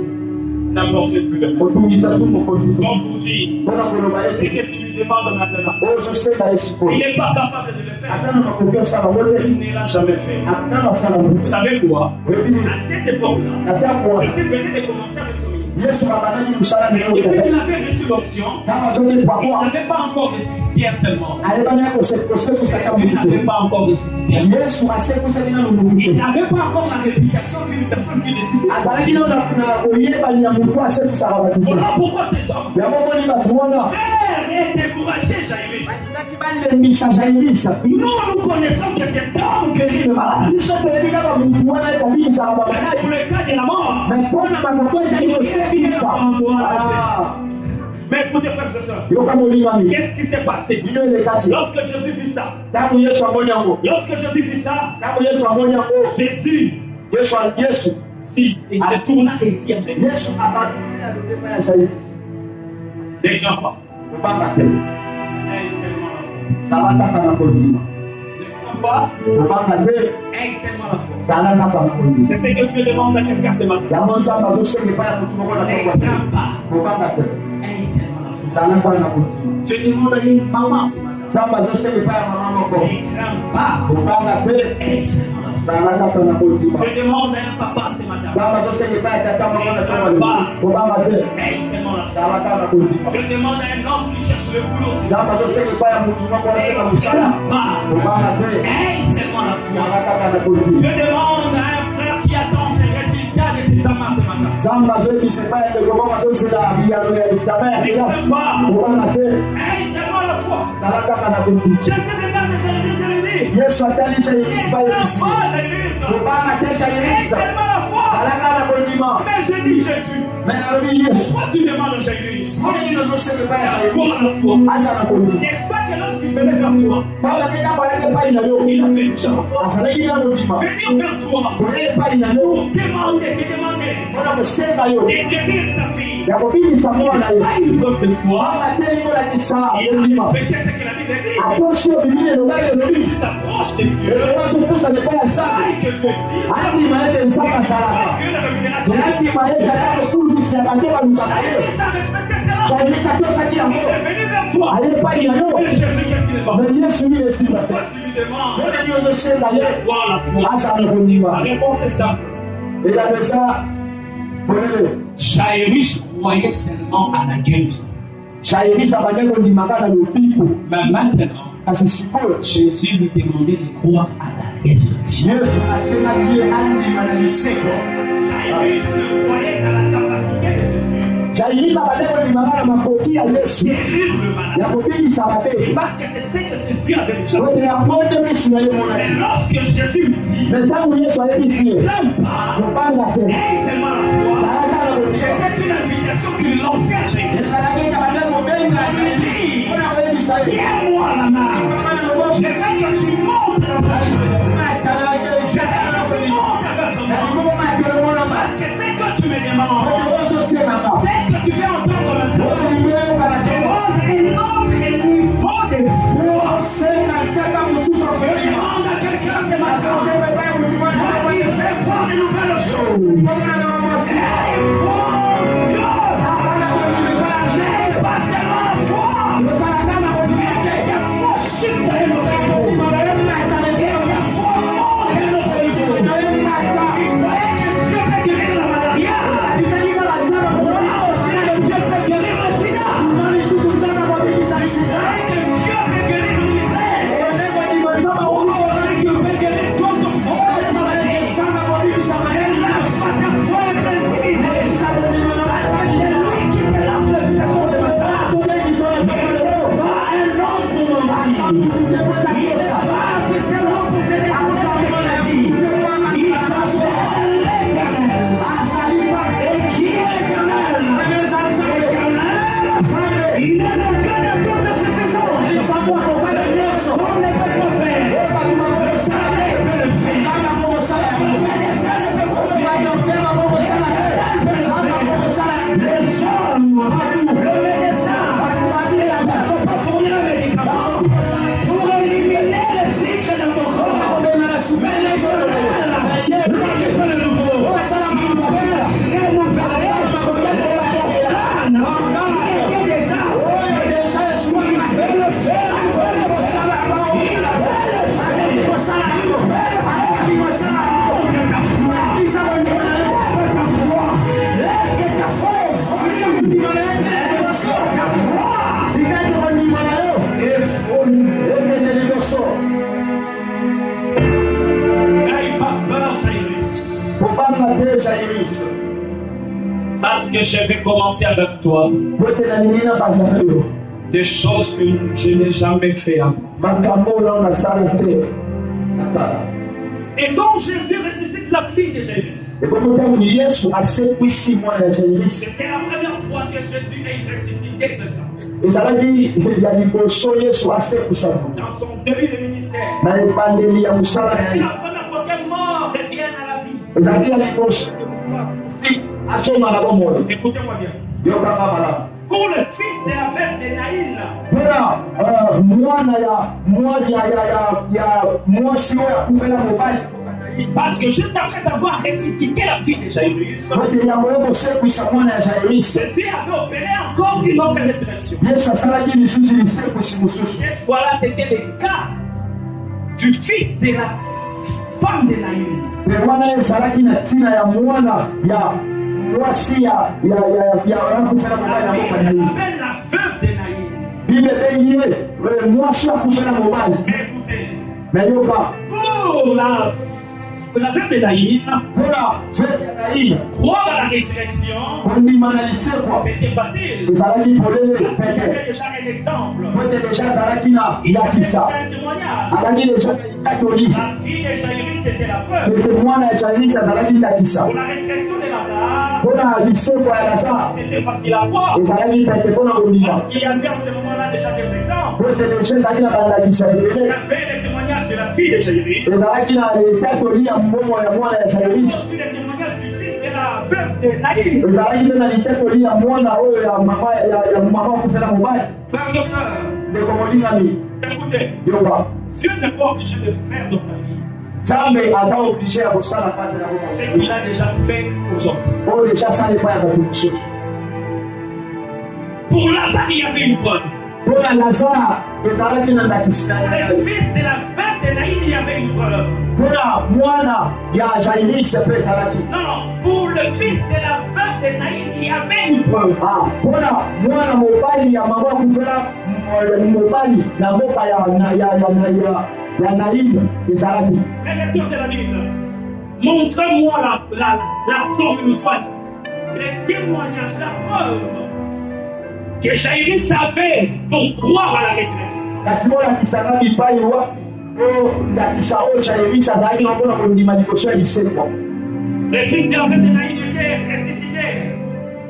A: N'importe plus le maître.
B: Kotungisa su mokonzi te.
A: Comme vous dit,
B: mpona koloba
A: et
B: ete
A: que tu lui demandes maintenant,
B: oyo zosenga ye sikoyo.
A: il n'est pas capable de le faire.
B: aza na makoki osala ngo te.
A: Il ne l'a jamais fait.
B: ntango asala ngo
A: Vous savez quoi?
B: oyebi nini?
A: À cette époque-là,
B: na ntango wana
A: Jésus venait de commencer avec son ministère.
B: yesu abandaki mosala
A: Et
B: lelo
A: depuis
B: tete.
A: qu'il avait reçu l'option,
B: ntango azokepwa
A: il
B: kwa
A: n'avait pas encore ressuscité seulement.
B: ayebani ya kosekusaka
A: Il
B: mutu
A: n'avait
B: te.
A: pas encore ressuscité.
B: yesu asekusaki nano mutu
A: Il
B: te.
A: n'avait pas encore la réputation d'une personne qui ressuscite.
B: azalaki nano na koyebani ya motu asekusaka bato te.
A: Voilà pourquoi ces gens
B: yango moni bato wana
A: frères et découragé Jaïrus.
B: balingaki balembisa Jairus.
A: Nous connaissons que cet homme guérit le malade.
B: biso toyebi kaka motu wana etabimisaka
A: Mais
B: bamaladi.
A: pour le cas de la mort,
B: mais mpona makambo etali kosebisa.
A: mais écoutez frères et sœurs,
B: yoka molingami
A: qu'est-ce qui s'est passé
B: bino elekaki
A: lorsque Jésus vit ça?
B: ntango yesu amoni yango.
A: Lorsque Jésus vit ça,
B: ntango yesu amoni yango
A: Jésus
B: yesu
A: dit et se tourna et dit à Jésus,
B: yesu abandone alobi epai ya Jairus.
A: déjà pas.
B: kobanga te
A: Un seulement la foi.
B: sala kaka na kondima.
A: Ne crois pas,
B: kobanga te
A: un seulement la foi.
B: sala kaka na kondima.
A: C'est ce que tu demandes à quelqu'un ce matin.
B: yango nzambe azosenga epai ya motu moko na
A: Ne
B: tokwa te.
A: crains pas,
B: kobanga te
A: un seulement la foi.
B: sala kaka na kondima.
A: Tu demandes à une maman ce matin.
B: nzambe azosenga epai ya mama moko.
A: Ne crains pas,
B: kobanga te
A: un seulement la foi. Je demande à un papa ce matin. Aide seulement la foi. Je demande à un homme qui cherche le boulot ce matin. Aide seulement la foi. Je demande à un frère qui attend ses résultats des examens ce matin. Aide seulement la foi. Jésus regarde Jésus et lui dit,
B: Yesu atalisha ibisi
A: aide seulement la foi. Mais je dis Jésus, pourquoi tu demandes à Jairus? N'est-ce pas que lorsqu'il venait vers toi, il avait une chance venir vers toi pour demander de guérir sa fille. Il n'a pas eu preuve de foi. Il a respecté ce que la Bible dit. Il s'approche de Dieu. Il sait que tu existes. Et que la rémunération Jairus a respecté cela. Il est venu vers toi. Et Jésus, qu'est-ce qu'il est pas? Pourquoi tu lui demandes voir la foi? La réponse est ça. Jairus croyait seulement à la guérison. Mais maintenant, Jésus lui demandait de croire à la résurrection. Jairus ne croyait à la capacité de Jésus. Guérir le malade. Parce que c'est ce que Jésus avait déjà. Et lorsque Jésus lui dit, n'aime pas, aide seulement la foi, c'était une invitation qu'il lançait à Jésus. Viens-moi la main. Je veux que tu montes dans ta vie. Je veux que tu montes avec ton nom. Parce que c'est que tu me demandes. C'est que tu veux entendre maintenant. Demande un autre niveau de foi. Demande à quelqu'un ce matin. Il fait voir de nouvelles choses. C'est pas seulement la foi. Parce que je vais commencer avec toi des choses que je n'ai jamais fait avant. Et donc Jésus ressuscite la fille de Jairus. C'était la première fois que Jésus est ressuscité quelqu'un. Dans son début de ministère. C'est la première fois qu'un mort revient à la vie. Écoutez-moi bien. Pour le fils de la veuve de Naïl, parce que juste après avoir ressuscité la fille de Jairus, Jésus avait opéré encore une autre résurrection. Cette fois-là, c'était le cas du fils de la femme de Naïm.
B: Mais wana ezalaki na ntina ya mwana ya mwasi ya kufela mobali na mboka na ye.
A: Appelle la veuve de Naïm.
B: Bible ebengi ye mwasi akufela mobali.
A: Mais écoutez,
B: mais yoka
A: pour la veuve de Naïm,
B: mpona veuve ya Naïm
A: croire à la résurrection,
B: kondima na lisekwa
A: c'était facile.
B: ezalaki polele peke
A: C'était déjà un exemple.
B: pote deja azalaki na
A: Il y avait
B: yakisa
A: déjà un témoignage.
B: azalaki deja litatoli
A: La fille de Jaïrus, c'était la preuve.
B: ete mwana ya Jairus azalaki yakisa
A: Pour la résurrection de Lazare,
B: mpona lisekwa ya Lazare
A: c'était facile à voir.
B: ezalaki pete mpona kondima
A: Parce qu'il y avait en ce moment-là déjà des exemples.
B: pote deja ezalaki na bandakisa
A: Il y
B: ebele
A: avait les témoignages de la fille de Jaïrus.
B: ezalaki na litatoli ya mbongo ya mwana ya Jairus
A: Aussi les témoignages du fils de la veuve de Naïm.
B: ezalaki mpe na litatoli ya mwana oyo ya mama akufela mobali
A: Frères et sœurs,
B: ndeko molingami
A: écoutez,
B: yoka
A: Dieu n'est pas obligé de faire dans ta vie
B: Nzambe aza oblige ya kosala kati na
A: ce qu'il a déjà fait aux autres.
B: oyo deja asala epai ya bato mosusu
A: Pour Lazare, il y avait une preuve.
B: mpona Lazare ezalaki na ndakisi na
A: Pour
B: ye
A: le fils de la veuve de Naïm, il y avait une preuve.
B: mpona mwana ya Jairus mpe ezalaki
A: Non, non, pour le fils de la veuve de Naïm, il y avait une preuve.
B: mpona mwana mobali ya mama akufela mobali na mboka ya Naïm ezalaki
A: Les lecteurs de la Bible, montre-moi la formule, soit les témoignages, la preuve que Jaïrus avait pour croire à la résurrection.
B: kasi molakisanga bipai wapi oyo ndakisa oyo Jairus azalaki na mpona kondima liboso ya lisekwa
A: Le fils de la veuve de Naïm était ressuscité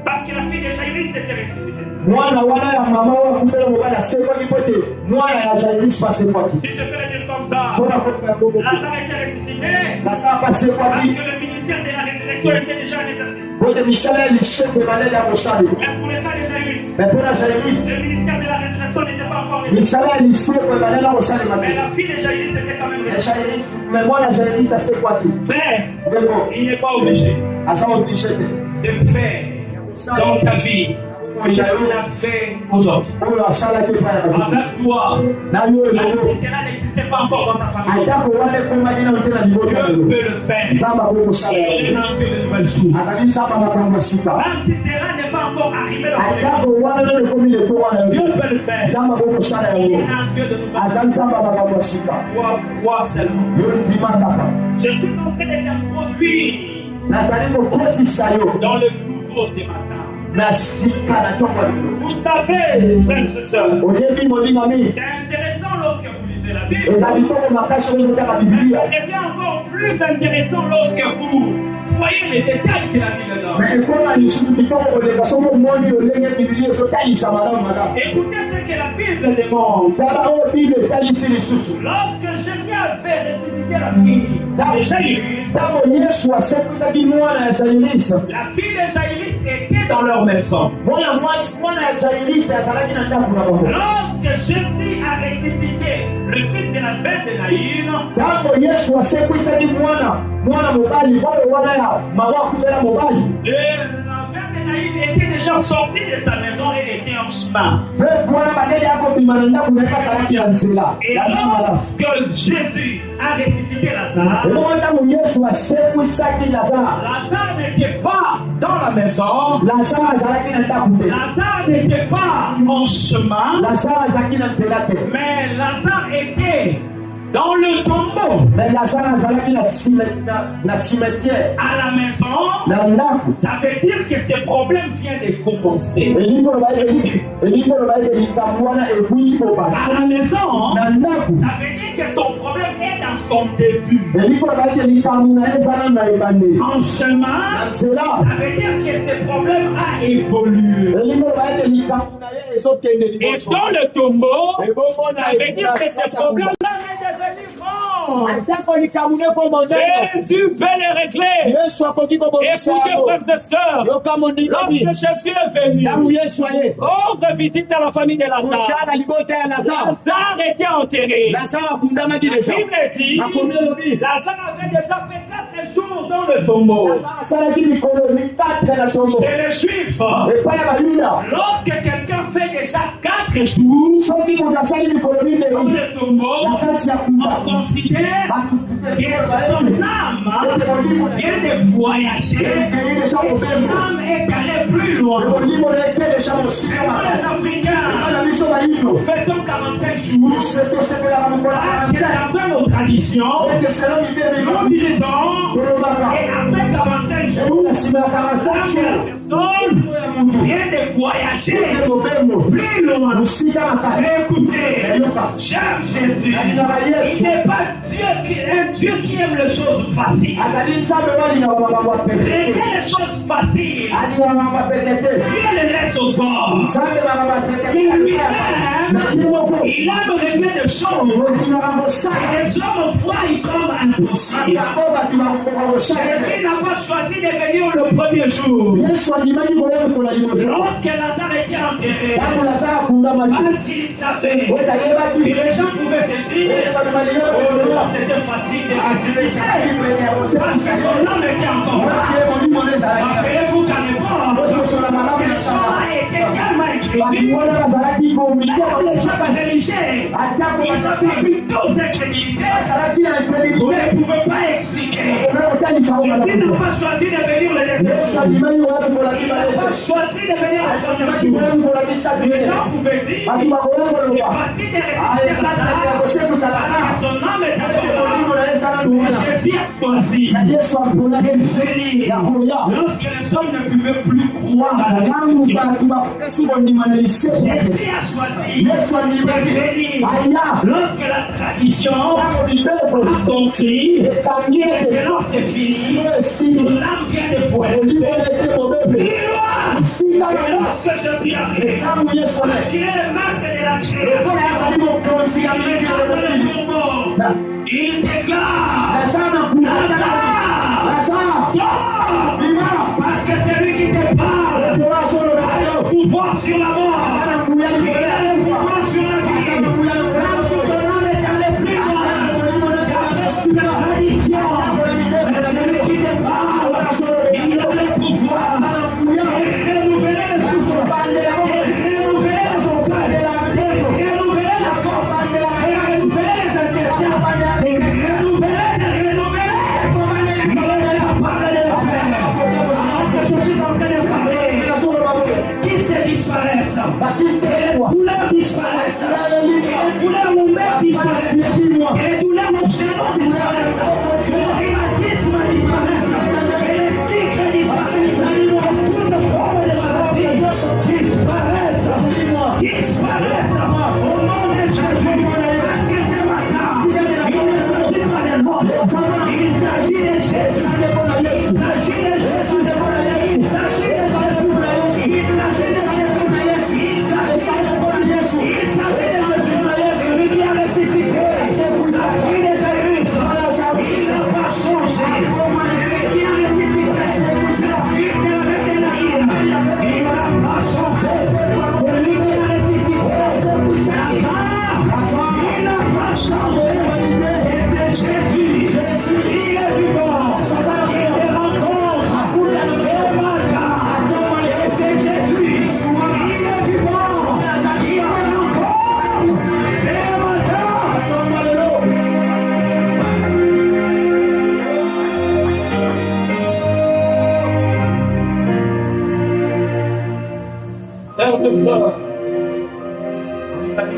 A: parce que la fille de Jaïrus était ressuscitée.
B: mwana wana ya mama oyo akufela mobali asekwaki mpo ete mwana ya Jairus mpe asekwaki
A: Si je peux le dire comme ça,
B: mpona koka ya bongo
A: Lazare était ressuscité
B: Lazare mpe
A: parce
B: asekwaki
A: que le ministère de la résurrection était déjà en exercice.
B: po ete misala ya lisekwa ebaleli ya kosalema
A: Mais pour le cas de Jaïrus,
B: me mpona Jairus
A: le ministère de la résurrection n'était pas encore nécessaire.
B: misala ya lisekwa ebaleli ya kosalema
A: Mais
B: te
A: la fille de Jaïrus était quand même
B: me
A: ressuscitée.
B: me mwana ya Jairus asekwaki
A: Mais
B: ndeko
A: il n'est pas obligé
B: aza oblige te
A: de faire dans ta vie ce qu'il a fait aux autres.
B: oyo asalaki epai ya bato
A: Avec toi,
B: na yo
A: même
B: elongo
A: si cela n'existait pas encore dans ta famille,
B: atako wana ekomaki nano te na libota
A: Dieu
B: lelo
A: peut le faire.
B: nzambe akoki kosala
A: Il est
B: yango
A: un Dieu de nouvelles choses.
B: azali nzambe makambo ya sika
A: Même si cela n'est pas encore arrivé dans ton église,
B: atako wana nano ekomi leto wana
A: Dieu
B: yo
A: peut le faire.
B: nzambe akoki kosala
A: Il
B: yango
A: est un Dieu de nouvelles
B: aza nzambe ya makambo ya sika
A: choses. Crois seulement.
B: yo ndima kaka
A: Je suis en train de t'introduire
B: nazali kokotisa yo
A: dans le nouveau ce matin.
B: na sika na ntongo ya lelo
A: Vous savez, frères et sœurs,
B: oyebi molingami
A: c'est intéressant lorsque vous lisez la Bible.
B: eza bitoko makasi oyo ezotaka
A: Mais
B: bibilia
A: ça devient encore plus intéressant lorsque vous voyez les détails qu'il a mis dedans.
B: me ekoma lisusu bitoko koleka soki omoni olenge bibilia ezotalisa malamu malamu
A: Écoutez ce que la Bible demande.
B: tala oyo bible etalisi lisusu
A: Lorsque Jésus avait ressuscité la fille de Jaïrus,
B: ntango yesu asekwisaki mwana ya Jairus
A: la fille de Jaïrus était dans leur maison.
B: mwana ya Jairus azalaki na ndako na bango
A: Lorsque Jésus a ressuscité le fils de la veuve de Naïm,
B: ntango yesu asekwisaki mwana mobali oyo wana ya mama akufela mobali
A: la veuve de Naïm était déjà sortie de sa maison et était en chemin.
B: veuve wana bandeli akobima na ndako na ye azalaki na nzela
A: Et lorsque Jésus a ressuscité Lazare,
B: eloko ntango yesu asekwisaki Lazare
A: Lazare n'était pas dans la maison,
B: Lazare azalaki na ndako te
A: Lazare n'était pas en chemin,
B: Lazare azalaki na nzela te
A: mais Lazare était dans le tombeau,
B: me Lazare azalaki na cimetière
A: à la maison.
B: na ndako
A: Ça veut dire que ce problème vient de commencer.
B: elingi oloba ete likambo wana ebwisi kobala
A: À la maison,
B: na ndako
A: ça veut dire que son problème est dans son début.
B: elingi oloba ete likambo na ye ezala na ebandeli
A: En chemin,
B: na nzela
A: ça veut dire que ce problème a évolué.
B: elingi oloba ete likambo na ye ezokende
A: Et
B: liboso
A: dans le tombeau,
B: ebomona
A: ça veut dire que ce problème-là est devenu grand.
B: atako likambo nekombo ndenge
A: Jésus peut le régler.
B: yesu akoki kobongisa
A: Écoutez,
B: yango
A: frères et sœurs,
B: yoka mondingami
A: lorsque Jésus est venu,
B: ntango yesu aye
A: rendre visite à la famille de Lazare,
B: kotala libota ya Lazare
A: Lazare était enterré.
B: Lazare akundamaki
A: La
B: deja
A: Bible dit
B: makomi elobi
A: Lazare avait déjà fait 4 4 jours dans le tombeau.
B: asalaki mikolo 4 na tombo
A: Chez les Juifs,
B: epai ya bayuda
A: lorsque quelqu'un fait déjà 4 jours
B: soki moto asali mikolo
A: dans
B: 2
A: le tombeau,
B: na kati ya
A: on
B: kuba
A: considère que son âme vient de voyager et son âme est allée plus loin.
B: molimo na ete deja mosika
A: Et pour les
B: makasi
A: Africains,
B: bana biso bayindo
A: fêtons 45 jours.
B: sepelaka mokolo
A: C'est après nos traditions,
B: ete selo mibele
A: nous disons,
B: kolobaka
A: et après 45 jours,
B: na nsima ya 45
A: la
B: jours
A: personne vient de voyager
B: ete mobembo
A: plus loin.
B: mosika makasi
A: Écoutez,
B: eyoka
A: j'aime Jésus. Il n'est pas un Dieu qui aime les choses faciles.
B: azali nzambe balingaka makambo ya pete
A: Laissez
B: te
A: les choses faciles.
B: alingaka makambo ya pete te
A: Dieu les laisse aux hommes.
B: nzambe makambo ya pete
A: Il
B: te
A: lui-même,
B: nakili moko
A: il aime régler des choses.
B: olingaka mosala
A: Et les hommes voient comme impossible.
B: yango bato bakokoka kosala
A: Jésus n'a pas choisi de venir le premier jour.
B: yesu andimaki koya mokolo liboso
A: Lorsque Lazare était enterré,
B: ntango lazara akundamaki
A: parce qu'il savait
B: oyo
A: que
B: ayebaki
A: les gens pouvaient se dire,
B: ete bato balinga
A: oh non,
B: kokoka
A: c'était facile de résister.
B: pene ya
A: Parce que
B: kosepisa
A: son âme était encore là.
B: ye molimo na ezalaki
A: Rappelez-vous qu'à l'époque,
B: ososola malamu
A: les
B: na
A: gens
B: shamba
A: étaient tellement
B: bato
A: écrivés.
B: wana bazalaki komikolo
A: Les gens religieux,
B: atako
A: ils avaient plutôt cette crédibilité,
B: bazalaki na
A: mais
B: ekredibilité
A: ils ne pouvaient pas expliquer.
B: okotalisa
A: Jésus n'a
B: oyo
A: pas choisi de venir le
B: yesu
A: deuxième jour.
B: andimaki koya mokolo
A: Il n'a pas
B: libalete
A: choisi de venir le troisième
B: andimaki
A: jour.
B: koya mokolo misatu
A: Les gens pouvaient dire,
B: bato bakoya
A: c'est
B: koloba
A: facile de résister à ça,
B: kosekusa
A: parce
B: lazara
A: que son âme est encore
B: molimo
A: là.
B: na ezala
A: Mais
B: lumuna
A: Jésus a choisi
B: na yesu aponaki
A: venir.
B: ya koya
A: Lorsque les hommes ne pouvaient plus croire à la
B: yangu
A: résurrection,
B: bato bakesi kondima na lisepo
A: Jésus a choisi
B: yesu andimaki
A: de venir.
B: aya
A: Lorsque la tradition
B: ntango libeko
A: a compris
B: ekangi
A: que
B: ete
A: non, c'est fini,
B: esili
A: ton âme vient de voyager.
B: molimo na ete mobepe
A: Plus loin.
B: esika
A: Et lorsque Jésus arrive,
B: ntango yesu
A: parce qu'il est le maître de la création,
B: azali mokonzi ya
A: il est
B: mikili
A: dans le tombeau. Il déclare,
B: lazara na kuna
A: Lazare,
B: lazara
A: sors,
B: bima
A: parce que c'est lui qui te parle.
B: etola solo na
A: Il a
B: yo
A: le pouvoir sur la mort.
B: azala kuya
A: Il
B: likolo
A: a
B: ya
A: le
B: kufa
A: pouvoir sur la vie.
B: azala kuya likolo ya
A: Même si ton âme est allée plus loin,
B: molimo na ete
A: avec la tradition, c'est lui qui te parle. Il a le pouvoir de renouveler le souffle, de renouveler les occasions, de renouveler la force, de renouveler les intentions, de renouveler. Il est la parole de la Seigneur. Alors que je suis en train de parler, qui se disparaissent, couleurs disparaissent, les couleurs ouvertes disparaissent, les douleurs enchaînantes disparaissent, le rhumatisme disparaissent, et les cycles disparaissent, toute forme de maladie disparaissent, au nom de Jésus. Parce que ce matin, il ne s'agit pas de mort, il s'agit de Jésus, il s'agit de Jésus, il s'agit de Jésus, il s'agit de Jésus, il s'agit de Jésus, celui qui a ressuscité, à qui déjà eu, il n'a pas changé, celui qui a ressuscité, celui qui a révélé, il n'a pas changé, celui qui a ressuscité, il n'a pas changé, et c'est Jésus, il est vivant, il te rencontre, c'est matin, et c'est Jésus, il est vivant, il te rencontre, c'est matin. Frères et sœurs, frères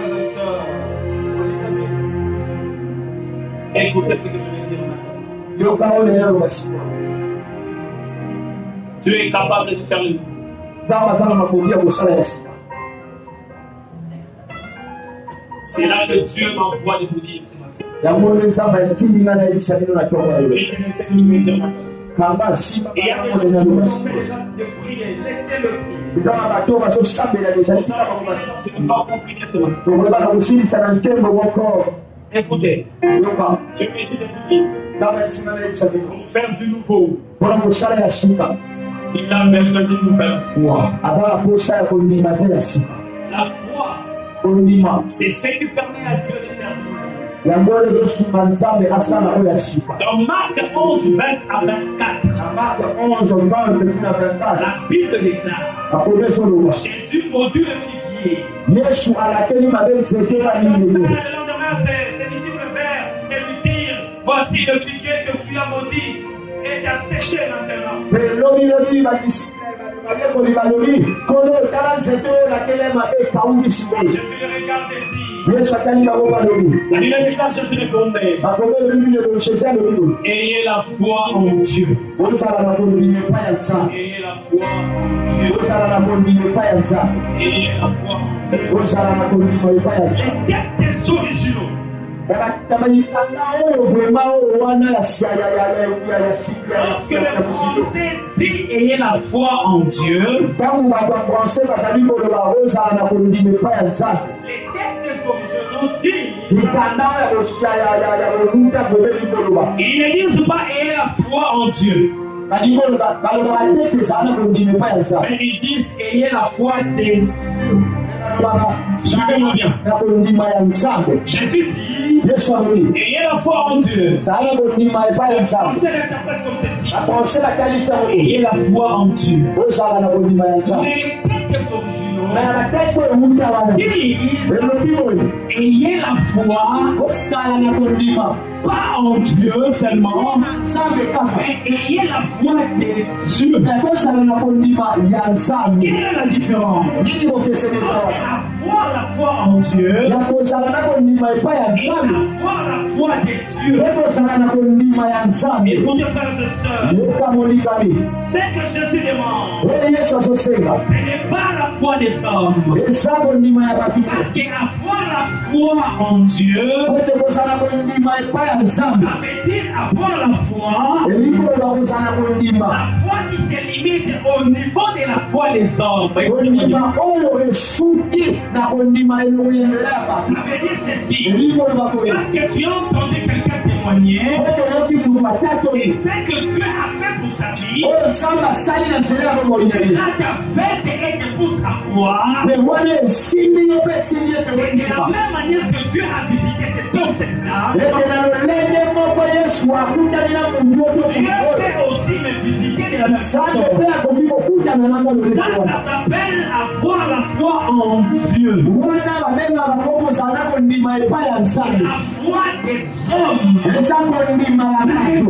A: et sœurs, écoutez ce que je vais dire maintenant.
B: yoka oyo lelo basiko
A: Tu es capable de faire le coup.
B: nzambe aza na makoki ya kosala ya sika
A: C'est là que Dieu m'envoie de vous dire ce matin.
B: yango nde nzambe atindi ngai nayebisa bino na ntongo ya yo
A: Retenez ce que je vais dire maintenant.
B: kanga nsima
A: Et il y a des gens
B: bakolena
A: qui
B: lo
A: ont
B: basiko
A: fait déjà de prier. Laissez-le prier.
B: eza na bato bazosambela deja
A: Ça
B: esika bango basika
A: c'est pas compliqué ce matin.
B: tokoyeba na kosilisa na nkembo moko
A: Écoutez,
B: yoka
A: Dieu me dit de vous dire,
B: nzambe atinga nayebisa bino
A: pour faire du nouveau,
B: mpona kosala ya sika
A: il a besoin d'une nouvelle foi.
B: aza na posa ya kondima mpe ya sika
A: La foi,
B: kondima
A: c'est ce qui permet à Dieu de faire du nouveau.
B: yango wana ezosukuma nzambe asala oyo ya sika.
A: Dans Marc 11, 20 à 24,
B: Na Marc 11, 20 petit na 24,
A: la Bible déclare
B: akomi ezoloba
A: Jésus maudit le figuier.
B: Yesu alakeli mabe nzete
A: Le
B: banini.
A: lendemain, ses disciples vinrent et lui dirent, voici le figuier que tu as maudit et qui a séché maintenant.
B: Mais lobi bakisi bayekoli balobi kono tala nzete oyo alakeli mabe ekawukisi boye.
A: Jésus le regarde et dit,
B: Yesu atali bango balobi
A: la Bible déclare, Jésus répondait,
B: bakomi elobi bino Jésus alobi
A: ayez la foi en Dieu.
B: ozala na kondima epai ya nzambe.
A: Ayez la foi en Dieu.
B: Ozala na kondima epai ya nzambe.
A: Ayez la foi en Dieu.
B: Ozala na kondima epai ya
A: Les
B: nzambe.
A: textes originaux
B: tamayikanga oyo vraimen oyo wana ya
A: lorsque le français dit ayez la foi en Dieu,
B: ntango bato ya français bazali koloba ozala na kondima epai ya nzambe.
A: les textes originaux disent,
B: mikanda ya koluta kobeli koloba
A: ils ne disent pas ayez la foi en Dieu,
B: balingi balobaka tete ezala na kondima epai ya nzambe.
A: mais ils disent ayez la foi de Dieu. Suivez-moi bien.
B: na kondima ya nzambe.
A: Jésus dit
B: Yesu alobi
A: ayez la foi en Dieu.
B: zala na kondima epai ya
A: On
B: nzambe.
A: se l'interprète comme ceci.
B: na français batalisa
A: Ayez la foi en Dieu.
B: ozala na kondima ya nzambe.
A: Mais les textes originaux
B: na na texte oyo ewuta wana
A: disent
B: elobi oyo
A: ayez la foi
B: ozala na kondima
A: pas en Dieu seulement,
B: na nzambe kaka.
A: mais ayez la foi de Dieu.
B: kozala na kondima ya nzambe.
A: Quelle est la différence?
B: nini bokeseni sawa
A: Avoir la foi en Dieu
B: ya kozala na kondima epai ya
A: et
B: nzambe
A: avoir la foi de Dieu.
B: e kozala na kondima ya nzambe.
A: Écoutez, frères et sœurs,
B: yoka molikami
A: ce que Jésus demande,
B: oyo yesu azosenga
A: ce n'est pas la foi des hommes.
B: eza kondima ya bato te.
A: Parce qu'avoir la foi en Dieu,
B: ete kozala kondima epai ya nzambe
A: ça veut dire avoir la foi,
B: elikoloba kozala
A: la
B: kondima
A: foi qui se limite au niveau de la foi des hommes.
B: kondima oyo esuki na kondima elongendela ya bato.
A: Ça veut dire ceci.
B: elikoloba koye
A: Parce que tu as entendu quelqu'un témoigner
B: ete oyoki mutu matatu
A: et ce que Dieu a fait pour sa vie,
B: oyo nzambe asali na nzela ya bomoi na ye
A: là ta fête et te pousse à croire.
B: me wana esimbi ye mpe etindi ete
A: Et de la
B: kondima
A: même manière que Dieu a visité cet homme, cette dame,
B: ete na lolenge moko yesu akutani na motu oto
A: Dieu peut aussi me visiter de la même
B: nzambe
A: façon.
B: mpe akoki kokutana na mololenge
A: Ça,
B: wana
A: ça s'appelle avoir la foi en Dieu.
B: wana babengaka kokozala kondima epai ya nzambe.
A: La foi des hommes.
B: eza kondima ya bato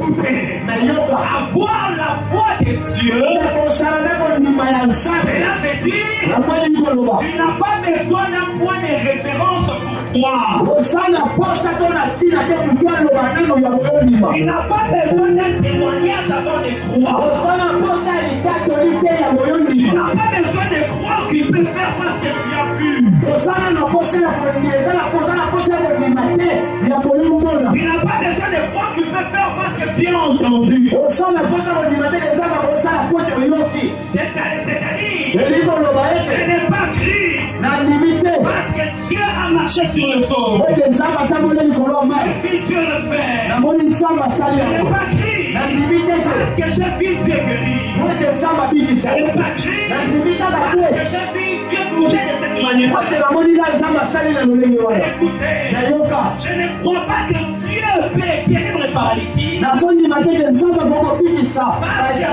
B: nayoka
A: Avoir la foi de Dieu,
B: kozala na kondima ya nzambe.
A: cela veut dire
B: namoni koloba
A: tu n'as pas besoin d'un point de référence pour toi.
B: oza na posa to na ntina te motu aloba nano ya koyondima.
A: Tu n'as pas besoin d'un témoignage avant de croire.
B: oza na posa ya likatoli te ya
A: Tu
B: koyondima.
A: n'as pas besoin de croire qu'il peut faire parce que tu as vu.
B: oza na posa ya kondima eza na posa ya kondima te ya koyomona.
A: Tu n'as pas besoin de croire qu'il peut faire parce que tu as entendu.
B: oza na posa ya kondima te eza na kosala pote oyoki.
A: C'est-à-dire,
B: elikoloba
A: je
B: ete
A: n'ai pas cru
B: na ndimi te
A: parce que Dieu a marché sur le sol.
B: ete nzambe atamboli likolo ya
A: Et
B: mai.
A: puis Dieu le fait.
B: namoni nzambe asali
A: Je n'ai
B: yango
A: pas cru
B: na ndimi te
A: parce que j'ai vu Dieu guérir.
B: ete nzambe abikisa
A: Je
B: ye.
A: n'ai pas cru
B: na ndimi kaka
A: parce que
B: te
A: j'ai vu Dieu bouger de cette manière.
B: ete namoni na nzambe asali na lolenge wana.
A: Écoutez,
B: nayoka
A: je ne crois pas que Dieu peut guérir les paralytiques.
B: nazondima te ete nzambe akokobikisa
A: Parce que j'ai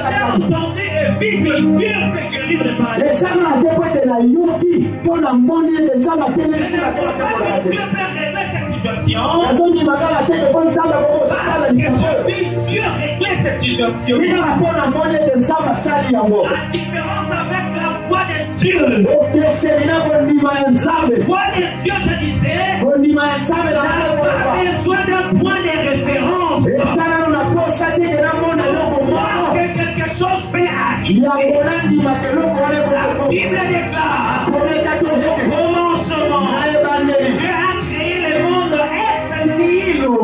A: entendu et vu que Dieu peut guérir les paralytiques.
B: ezanga te po ete nayoki mpo na mboni ete nzambe
A: Je
B: atelemisi
A: ne
B: na
A: crois pas
B: tolatekolaka
A: que
B: te.
A: Dieu peut régler cette situation.
B: nazondima kaka te ete po nzambe akokosala
A: Parce que
B: likambo
A: j'ai vu Dieu régler cette situation.
B: ekaka mpo na mboni ete nzambe asali yango.
A: La différence avec la foi de Dieu.
B: okeseli na kondima ya nzambe.
A: La foi de Dieu, je disais,
B: kondima ya nzambe
A: n'a pas
B: nakoloba
A: besoin d'un point de référence.
B: esalano na posa te ete namona eloko
A: Voir
B: moko
A: que quelque chose peut arriver.
B: yango nandima te eloko wana
A: La
B: ekokoko.
A: Bible déclare,
B: koleka to
A: au
B: ete
A: commencement,
B: na ebandeli
A: Dieu a créé le monde ex nihilo.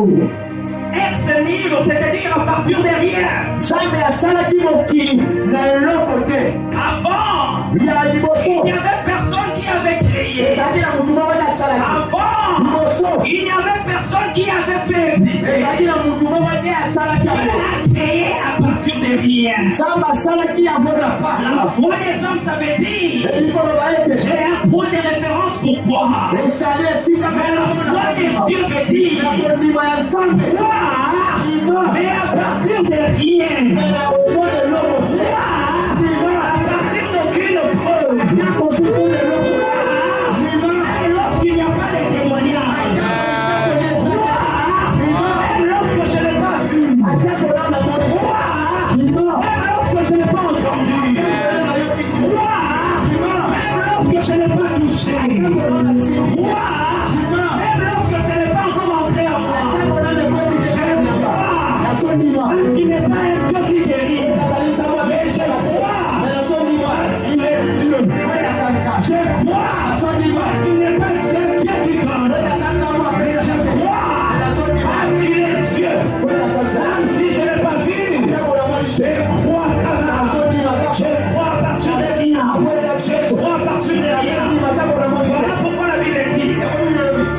A: Ex nihilo, c'est-à-dire à partir de rien.
B: nzambe asalaki mokili na eloko te
A: Avant,
B: ya
A: il
B: liboso.
A: n'y avait personne qui avait créé.
B: ezalaki na motu moko te asalaki
A: Avant,
B: liboso.
A: il n'y avait personne qui avait fait exister.
B: ezalaki na motu moko te asalaki
A: Dieu
B: yango.
A: a créé à partir partir de rien. La foi des hommes, ça veut dire j'ai un point de référence pour toi. Mais la foi de Dieu veut dire mais à partir de rien. À partir d'aucune preuve. Lorsqu'il n'y a pas de témoignage. Même lorsque je n'ai pas vu. Même lorsque je n'ai pas entendu. Même lorsque je n'ai pas touché. Même lorsque ce n'est pas encore entré en moi. Parce qu'il n'est pas un Dieu qui guérit. Mais je crois. Parce qu'il est Dieu. Je crois. Parce qu'il n'est pas un Dieu qui donne. Mais je crois. Parce qu'il est Dieu. Même si je n'ai pas vu. Je crois je crois à partir de rien. Je crois à partir de rien. Voilà pourquoi la Bible dit.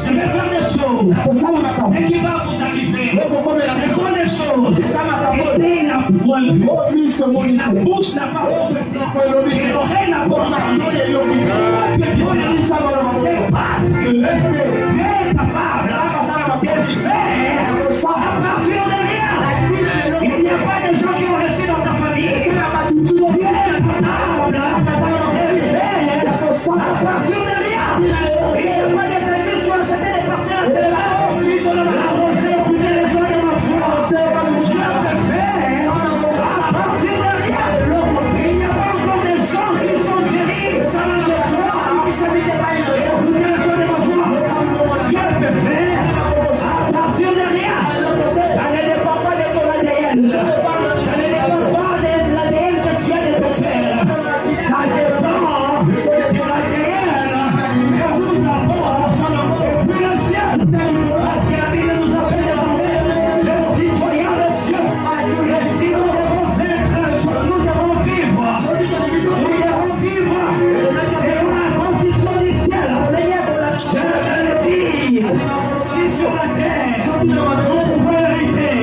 A: Je vais faire des choses. Et qui va vous arriver. Ce sont des choses. Et la preuve. Et la bouche n'a pas prophétisé. Et l'oreille n'a pas entendu. C'est parce que Dieu est capable de faire à partir de rien. Il n'y a pas de gens qui ont reçu dans ta famille. Dieu est capable de faire à partir de rien. Il n'y a pas des églises qui ont acheté des parcelles. La rosée, écoutez les gens de ma foi. Dieu peut faire à partir de rien. Il n'y a pas encore des gens qui sont guéris. Ça marche pas. Écoutez les gens de ma foi. Dieu peut faire à partir de rien. Ça ne dépend pas de ton ADN. Ça ne dépend pas de l'ADN que tu as de ton père. Ça dépend de ton ADN. Et nous avons plus le ciel. Parce que la Bible nous appelle les citoyens des cieux. Et si nous devons être, nous devons vivre. Nous devons vivre. C'est la constitution du ciel. Je vais le dire. Si sur la terre, nous pouvons hériter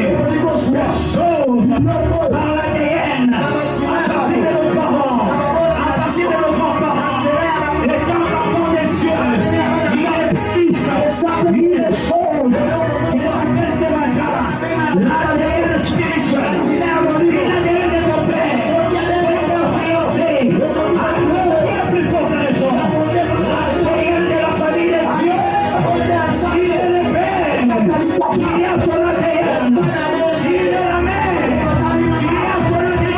A: des choses par l'ADN, à partir de nos parents, à partir de nos grands-parents, étant enfants de Dieu, il y a des fils, il y a des choses, il s'appelle ces magas, l'ADN spirituel, l'ADN de ton père, de ton fiancé, qui a plus forte raison, l'ADN de la famille de Dieu, il est le père, qui a son ADN, il est la mère, qui a son ADN,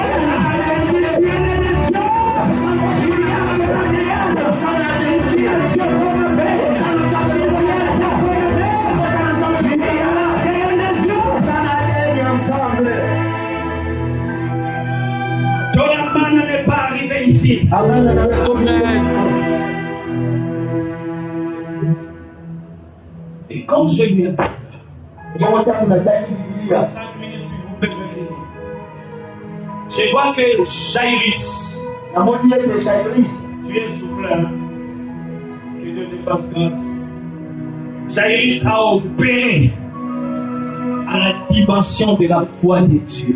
A: il est bien de Dieu, qui a son ADN, qui a Dieu comme père, qui a Dieu comme mère, il y a l'ADN de Dieu. Ton amant n'est pas arrivé ici.
B: Amen.
A: Et quand je lui ai dit, 5 minutes s'il vous plaît, je vais finir. Je vois que Jairus, tu es souffleur, que Dieu te fasse grâce. Jairus a opéré à la dimension de la foi de Dieu.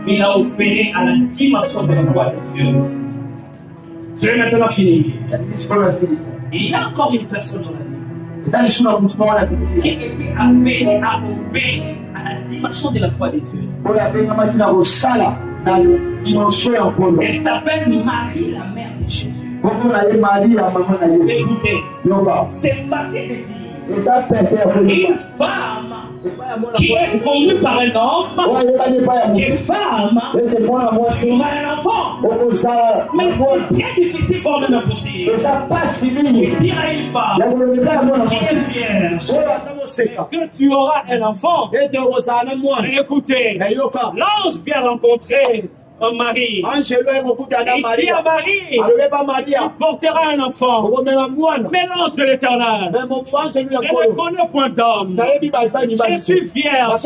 A: Il a opéré à la dimension de la foi de Dieu. Je vais maintenant finir. Il y a encore une personne dans la vie qui était appelée à opérer à la dimension de la foi de Dieu. Elle s'appelle Marie, la mère de Jésus. Écoutez, c'est facile de dire. Une femme qui est connue par un homme, une femme aura un enfant. Mais c'est bien difficile pour même impossible. Il dire à une femme qui est vierge que tu auras un enfant. Écoutez, l'ange vient rencontrer un mari. Et dit à Marie, tu porteras un enfant. Mais l'ange de l'Éternel, je ne connais point d'homme. Je suis vierge.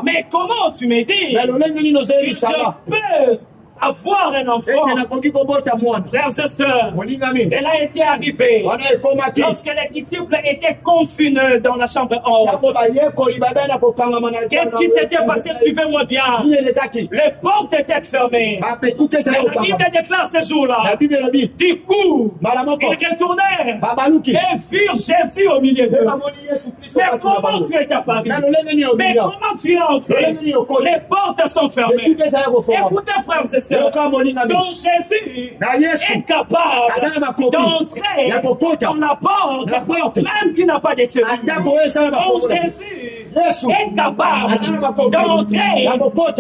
A: Mais comment tu me dis que je peux avoir un enfant. Frères et sœurs, cela a été arrivé lorsque les disciples étaient confinés dans la chambre haute. Qu'est-ce qui s'était passé? Suivez-moi bien. Les portes étaient fermées. La Bible déclare ce jour-là. Du coup, ils retournèrent et virent Jésus au milieu d'eux. Mais comment tu es apparu? Mais comment tu es entré? Les portes sont fermées. Écoutez, frères et sœurs, donc Jésus est capable d'entrer dans la porte, même qui n'a pas de serrure. Donc Jésus est capable d'entrer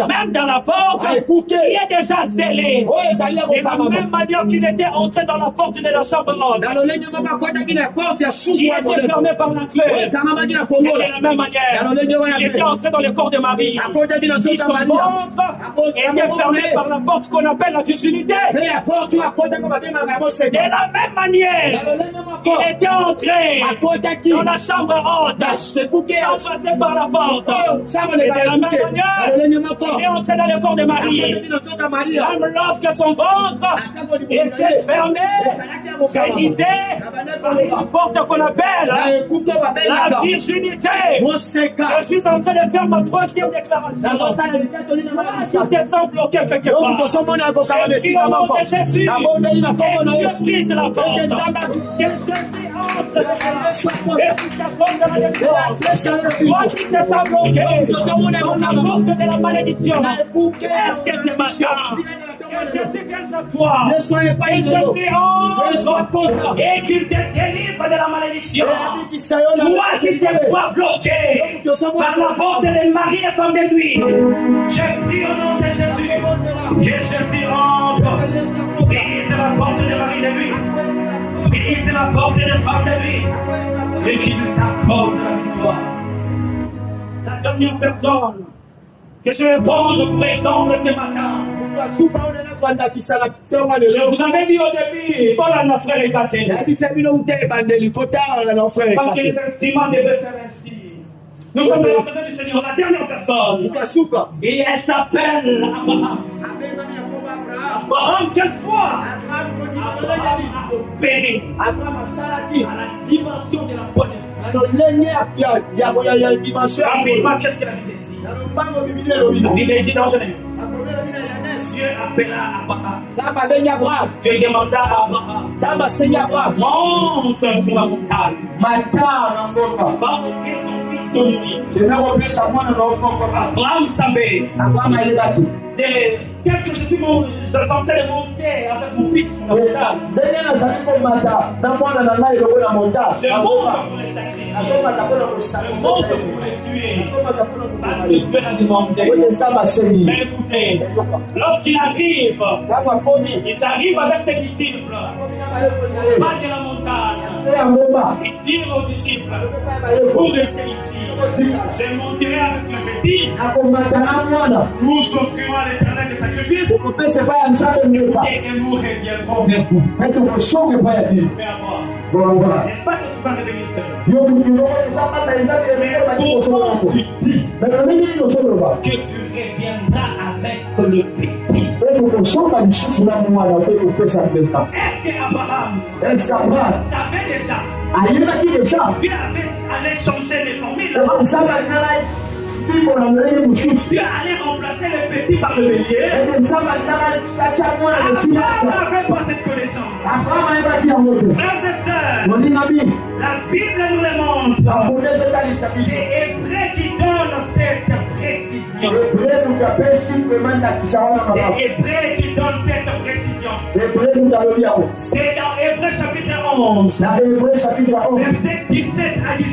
A: même dans la porte qui est déjà scellée. De la même manière qu'il était entré dans la porte de la chambre haute, qui était fermée par la clé. C'est de la même manière. Il était entré dans le corps de Marie. Son ventre était fermé par la porte qu'on appelle la virginité. De la même manière, il était entré dans la chambre haute sans passer par la porte. C'est de la même manière, il est entré dans le corps de Marie. Même lorsque son ventre était fermé, je disais, la porte qu'on appelle la virginité. Je suis en train de faire ma troisième déclaration. Si c'est sans bloquer quelque part, j'ai pris au nom de Jésus, que Dieu brise la porte, que Jésus entre, et si ta porte de la déclaration, toi qui te sens bloqué, dans la porte de la malédiction, est-ce que c'est ma chance? Que Jésus vienne à toi, et Jésus entre, et qu'il te délivre de la malédiction. Toi qui te vois bloqué par la porte de Marie et femme de lui, je prie au nom de Jésus, que Jésus entre, brise la porte de Marie de lui, brise la porte de femme de lui, et qu'il t'accorde la victoire. La dernière personne que je vais prendre pour exemple ce matin. Je vous avais dit au début, Paul a notre frère est gâté. Parce que les instruments devaient faire ainsi. Nous sommes dans la présence du Seigneur, la dernière personne. Et elle s'appelle Abraham. Abraham, quelquefois, Abraham a opéré à la dimension de la foi de Dieu. Rapidement, qu'est-ce que la Bible dit? La Bible dit dans Genèse. Dieu appela Abraham. Dieu demanda à Abraham. Monte sur la montagne. Va offrir ton fils Dominique. Abraham savait. Qu'est-ce que je suis monté? Je suis en train de monter avec mon fils sur la montagne. Je monte pour les sacrifier. Je monte pour les tuer. Parce que Dieu l'a demandé. Mais écoutez, lorsqu'il arrive, il arrive avec ses disciples. Pas de la montagne. Il dit aux disciples, pour rester ici, je monterai avec le petit. Nous offrirons à l'Éternel des sacrifices. Et nous reviendrons vers vous. Mais à moi, n'est-ce pas que tu vas revenir seul? Que tu reviendras avec le petit. Est-ce qu'Abraham savait déjà? Dieu allait changer les formules. Dieu allait remplacer le petit par le bélier. Abraham n'avait pas cette connaissance. Frères et sœurs, la Bible nous le montre. C'est Hébreu qui donne cette précision. C'est Hébreu qui donne cette précision. C'est dans Hébreu chapitre 11. Verset 17 à 19.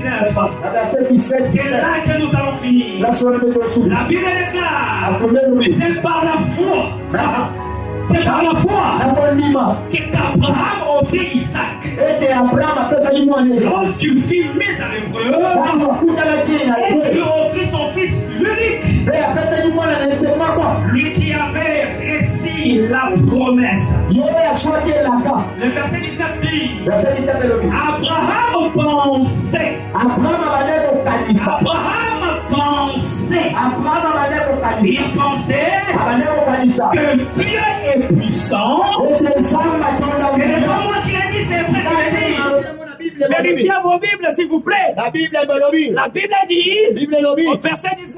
A: C'est là que nous allons finir. La Bible déclare, c'est par la foi. C'est par la foi qu'Abraham offrit Isaac. Lorsqu'il fut mis à l'épreuve, il offrit son fils l'unique. Lui qui avait réussi la promesse. Le verset 19 dit, Abraham pensait pensait.
B: Abraham abandait kokanisa.
A: Il pensait
B: Abandait kokanisa.
A: que Dieu est puissant.
B: Ete nzambe atonda
A: Ce n'est
B: mongila.
A: pas moi qui l'ai dit, c'est vrai qui l'a dit. Vérifiez vos Bibles, s'il vous plaît.
B: La Bible est belobi.
A: La Bible dit,
B: Bible lobi.
A: au verset 19,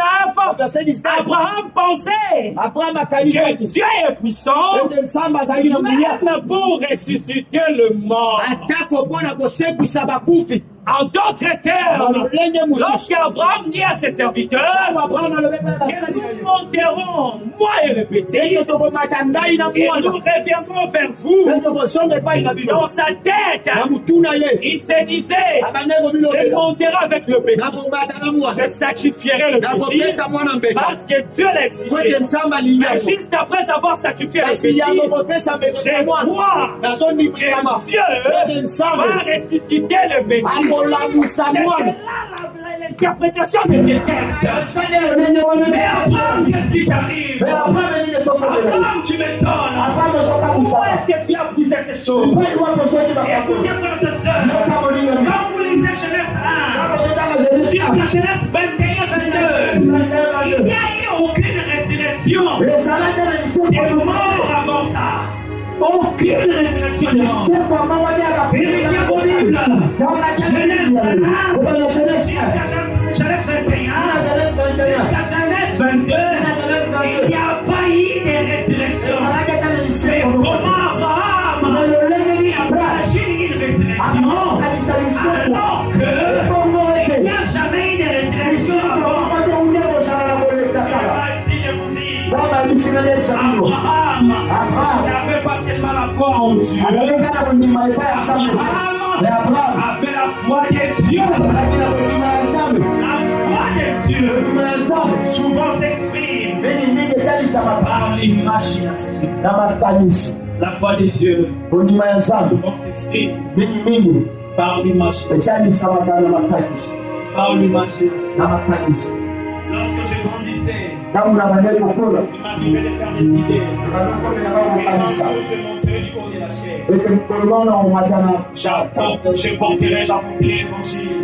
B: Verset 19.
A: Abraham pensait
B: Abraham akanisa
A: que Dieu est puissant
B: ete nzambe azali na mongila.
A: même pour ressusciter le mort.
B: Atako mpona kosepwisa bakufi.
A: En d'autres termes, lorsqu'Abraham dit à ses serviteurs, que nous monterons, moi et le petit, et nous reviendrons vers vous, dans sa tête, il se disait, je monterai avec le petit, je sacrifierai le petit, parce que Dieu l'a exigé. Mais juste après avoir sacrifié le petit, je crois que Dieu va ressusciter le petit. C'est là l'interprétation de ce texte. Mais Abraham, qu'est-ce qui t'arrive? Abraham, tu m'étonnes. Pourquoi est-ce que tu as poussé ces choses? Écoutez, frères et sœurs, quand vous lisez Genèse 1, jusqu'à Genèse 21, 22, il n'y a eu aucune résurrection des morts avant ça. Aucune résurrection des morts. Vérifiez vos Bibles. Genèse 1, Genèse 21, jusqu'à Genèse 22, il n'y a pas eu de résurrection. Mais comment Abraham a lâché une résurrection alors qu'il n'y a jamais eu de résurrection avant? Abraham n'avait pas seulement la foi en Dieu. Abraham avait la foi de Dieu. La foi de Dieu souvent s'exprime par l'imagination. La foi de Dieu souvent s'exprime par l'imagination. Par l'imagination. Lorsque je grandissais, il m'arrivait de faire des idées. Et quand je monterais du haut de la chair, j'apporterai l'évangile.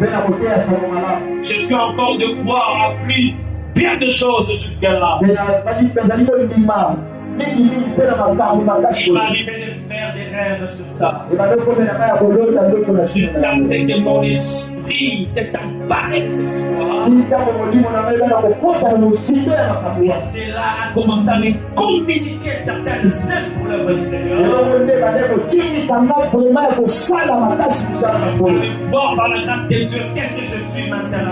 A: Je suis encore de croire à plus bien de choses jusqu'à-là. Il m'arrivait de faire des rêves sur ça. Jusqu'à ce que mon esprit s'est emparé de cette histoire. Et cela a commencé à me communiquer certaines scènes pour l'œuvre du Seigneur. Voir par la grâce de Dieu qu'est-ce que je suis maintenant.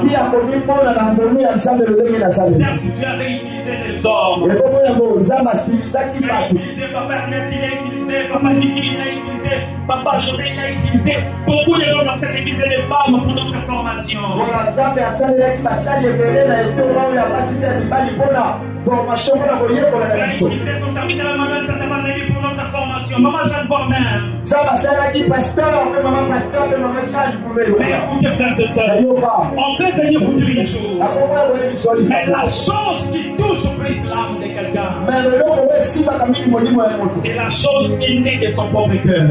A: Certes, Dieu avait utilisé des hommes. Il a utilisé Papa Ernest, il a utilisé Papa Kiki, il a utilisé Papa José, il a utilisé beaucoup de gens dans cette église et des femmes pour notre formation. Utiliser son serviteur Emmanuel, ça m'a donné pour notre formation. Maman Jeanne Bornel. Mais écoutez, frères et sœurs, on peut venir vous dire une chose. Mais la chose qui touche plus l'âme de quelqu'un, c'est la chose qui naît de son propre cœur.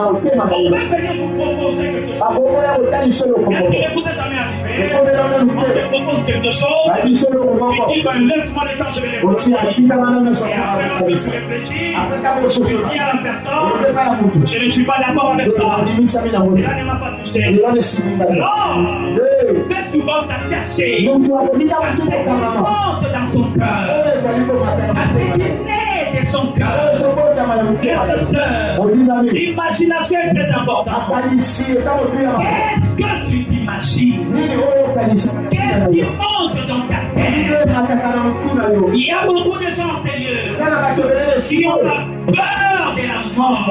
A: On peut venir vous proposer quelque chose. Est-ce qu'il ne vous est jamais arrivé? On te propose quelque chose. Tu dis, ben, laisse-moi le temps, je vais réfléchir. Et après, lorsque tu réfléchis, tu dis à la personne, je ne suis pas d'accord avec toi. Cela ne m'a pas touché. Non! Très souvent, ça caché. Ça se monte dans son cœur. À ce qui naît de son cœur. Frères et sœurs, l'imagination est très importante. Qu'est-ce que tu t'imagines? Qu'est-ce qui monte dans ta tête? Il y a beaucoup de gens sérieux qui ont la peur de la mort.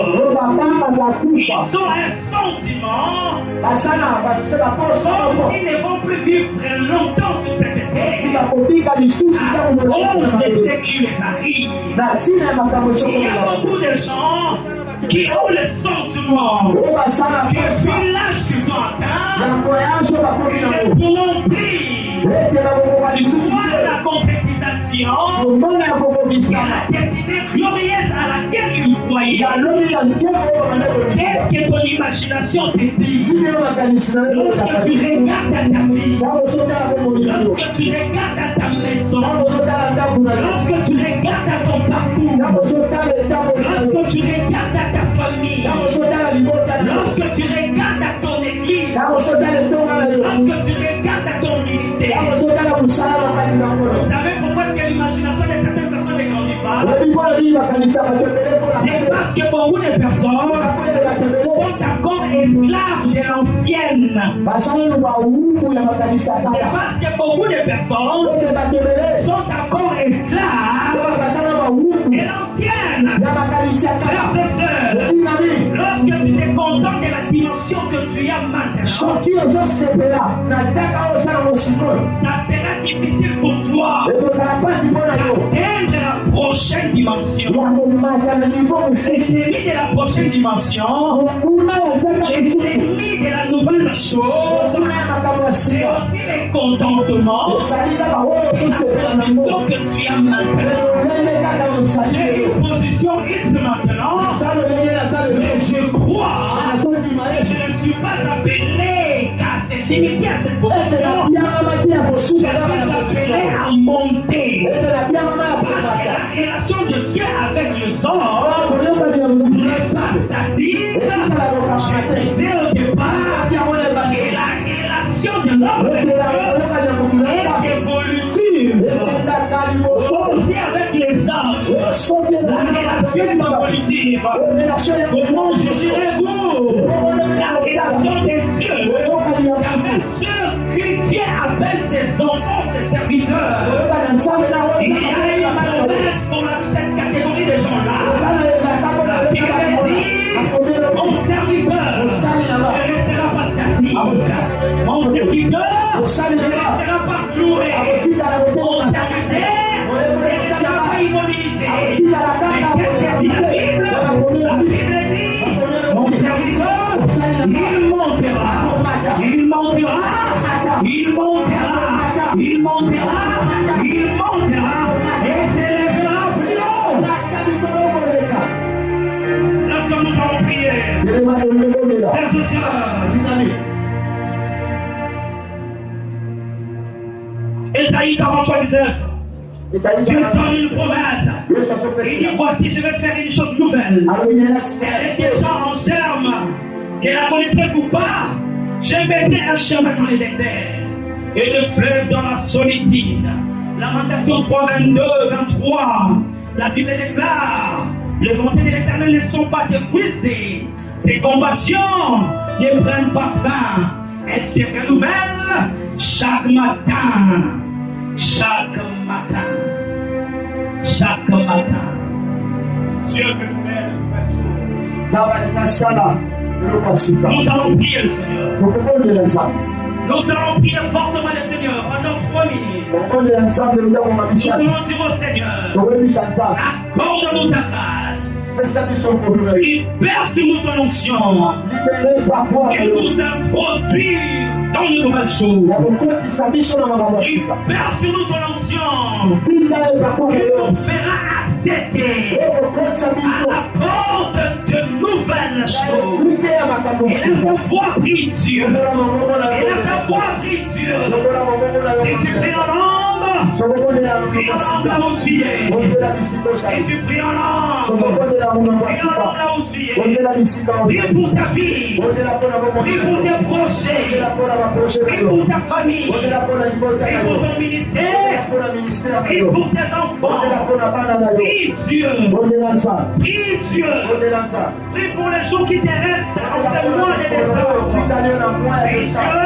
A: Ils ont un sentiment comme s'ils ne vont plus vivre très longtemps sur cette terre. À cause de ce qui les arrive. Il y a beaucoup de gens qui ont le sentiment que vu l'âge qu'ils ont atteint, ils ne pourront plus voir la concrétisation de la destinée glorieuse à laquelle ils croyaient. Qu'est-ce que ton imagination l'imagination te dit, lorsque tu regardes à ta vie, lorsque tu regardes à ta maison, lorsque tu regardes à ton parcours, lorsque tu regardes à ta famille, lorsque tu regardes à ton église, lorsque tu regardes à ton ministère, vous savez pourquoi est-ce que l'imagination de certaines personnes ne grandit pas? C'est parce que beaucoup de personnes sont encore esclaves de l'ancienne. C'est parce que beaucoup de personnes sont encore esclaves de l'ancienne. Frères et sœurs, lorsque tu te contentes de la dimension que tu as maintenant, ça sera difficile pour toi d'atteindre la prochaine dimension. Les ennemis de la prochaine dimension, les ennemis de la nouvelle chose, c'est aussi les contentements que tu as maintenant. J'ai une position X maintenant, mais je crois que je ne suis pas appelé à se limiter à cette position. Je suis appelé à monter. Parce que la relation de Dieu avec les hommes n'est pas statique. Je disais au départ que la relation de l'homme est évolutive. Aussi avec les hommes, la relation est évolutive. Comment jugerez-vous la relation de Dieu avec ceux que Dieu appelle ses enfants, ses serviteurs? Il y a une promesse pour cette catégorie de gens-là. La Bible dit, mon serviteur ne restera pas statique. Mon serviteur ne restera pas cloué. Mon serviteur ne restera pas immobilisé. Mais qu'est-ce que dit la Bible? La Bible dit, mon serviteur, il montera. Il montera. Il montera. Il montera. Il montera. Et s'élèvera plus haut. Lorsque nous allons prier, frères et sœurs, Ésaïe 43:19, Dieu donne une promesse. Il dit, voici, je vais faire une chose nouvelle. Elle est déjà en germe. Et la connaîtrez-vous pas? Je mettrai un chemin dans les déserts et le fleuve dans la solitude. Lamentation 3, 22, 23. La Bible déclare, les bontés de l'Éternel ne sont pas épuisées. Ses compassions ne prennent pas fin. Elles se renouvellent chaque matin. Chaque matin. Chaque matin. Dieu veut faire de nouvelles choses. Nous allons prier le Seigneur. Nous allons prier fortement le Seigneur pendant 3 minutes. Nous allons dire au Seigneur, accorde-nous ta grâce. Libère-nous ton onction. Que nous introduire dans de nouvelles choses. Libère-nous ton onction. Que nous fera accepter à la porte de nouvelles choses. Et le pouvoir brille Dieu. Et le pouvoir brille Dieu. Si tu pries en langue, prie en langue là où tu es. Si tu pries en langue, prie en langue là où tu es. Prie pour ta vie. Prie pour tes projets. Prie pour ta famille. Prie pour ton ministère. Prie pour tes enfants. Prie Dieu. Prie Dieu. Prie pour les gens qui te restent en ce mois de décembre. Prie Dieu.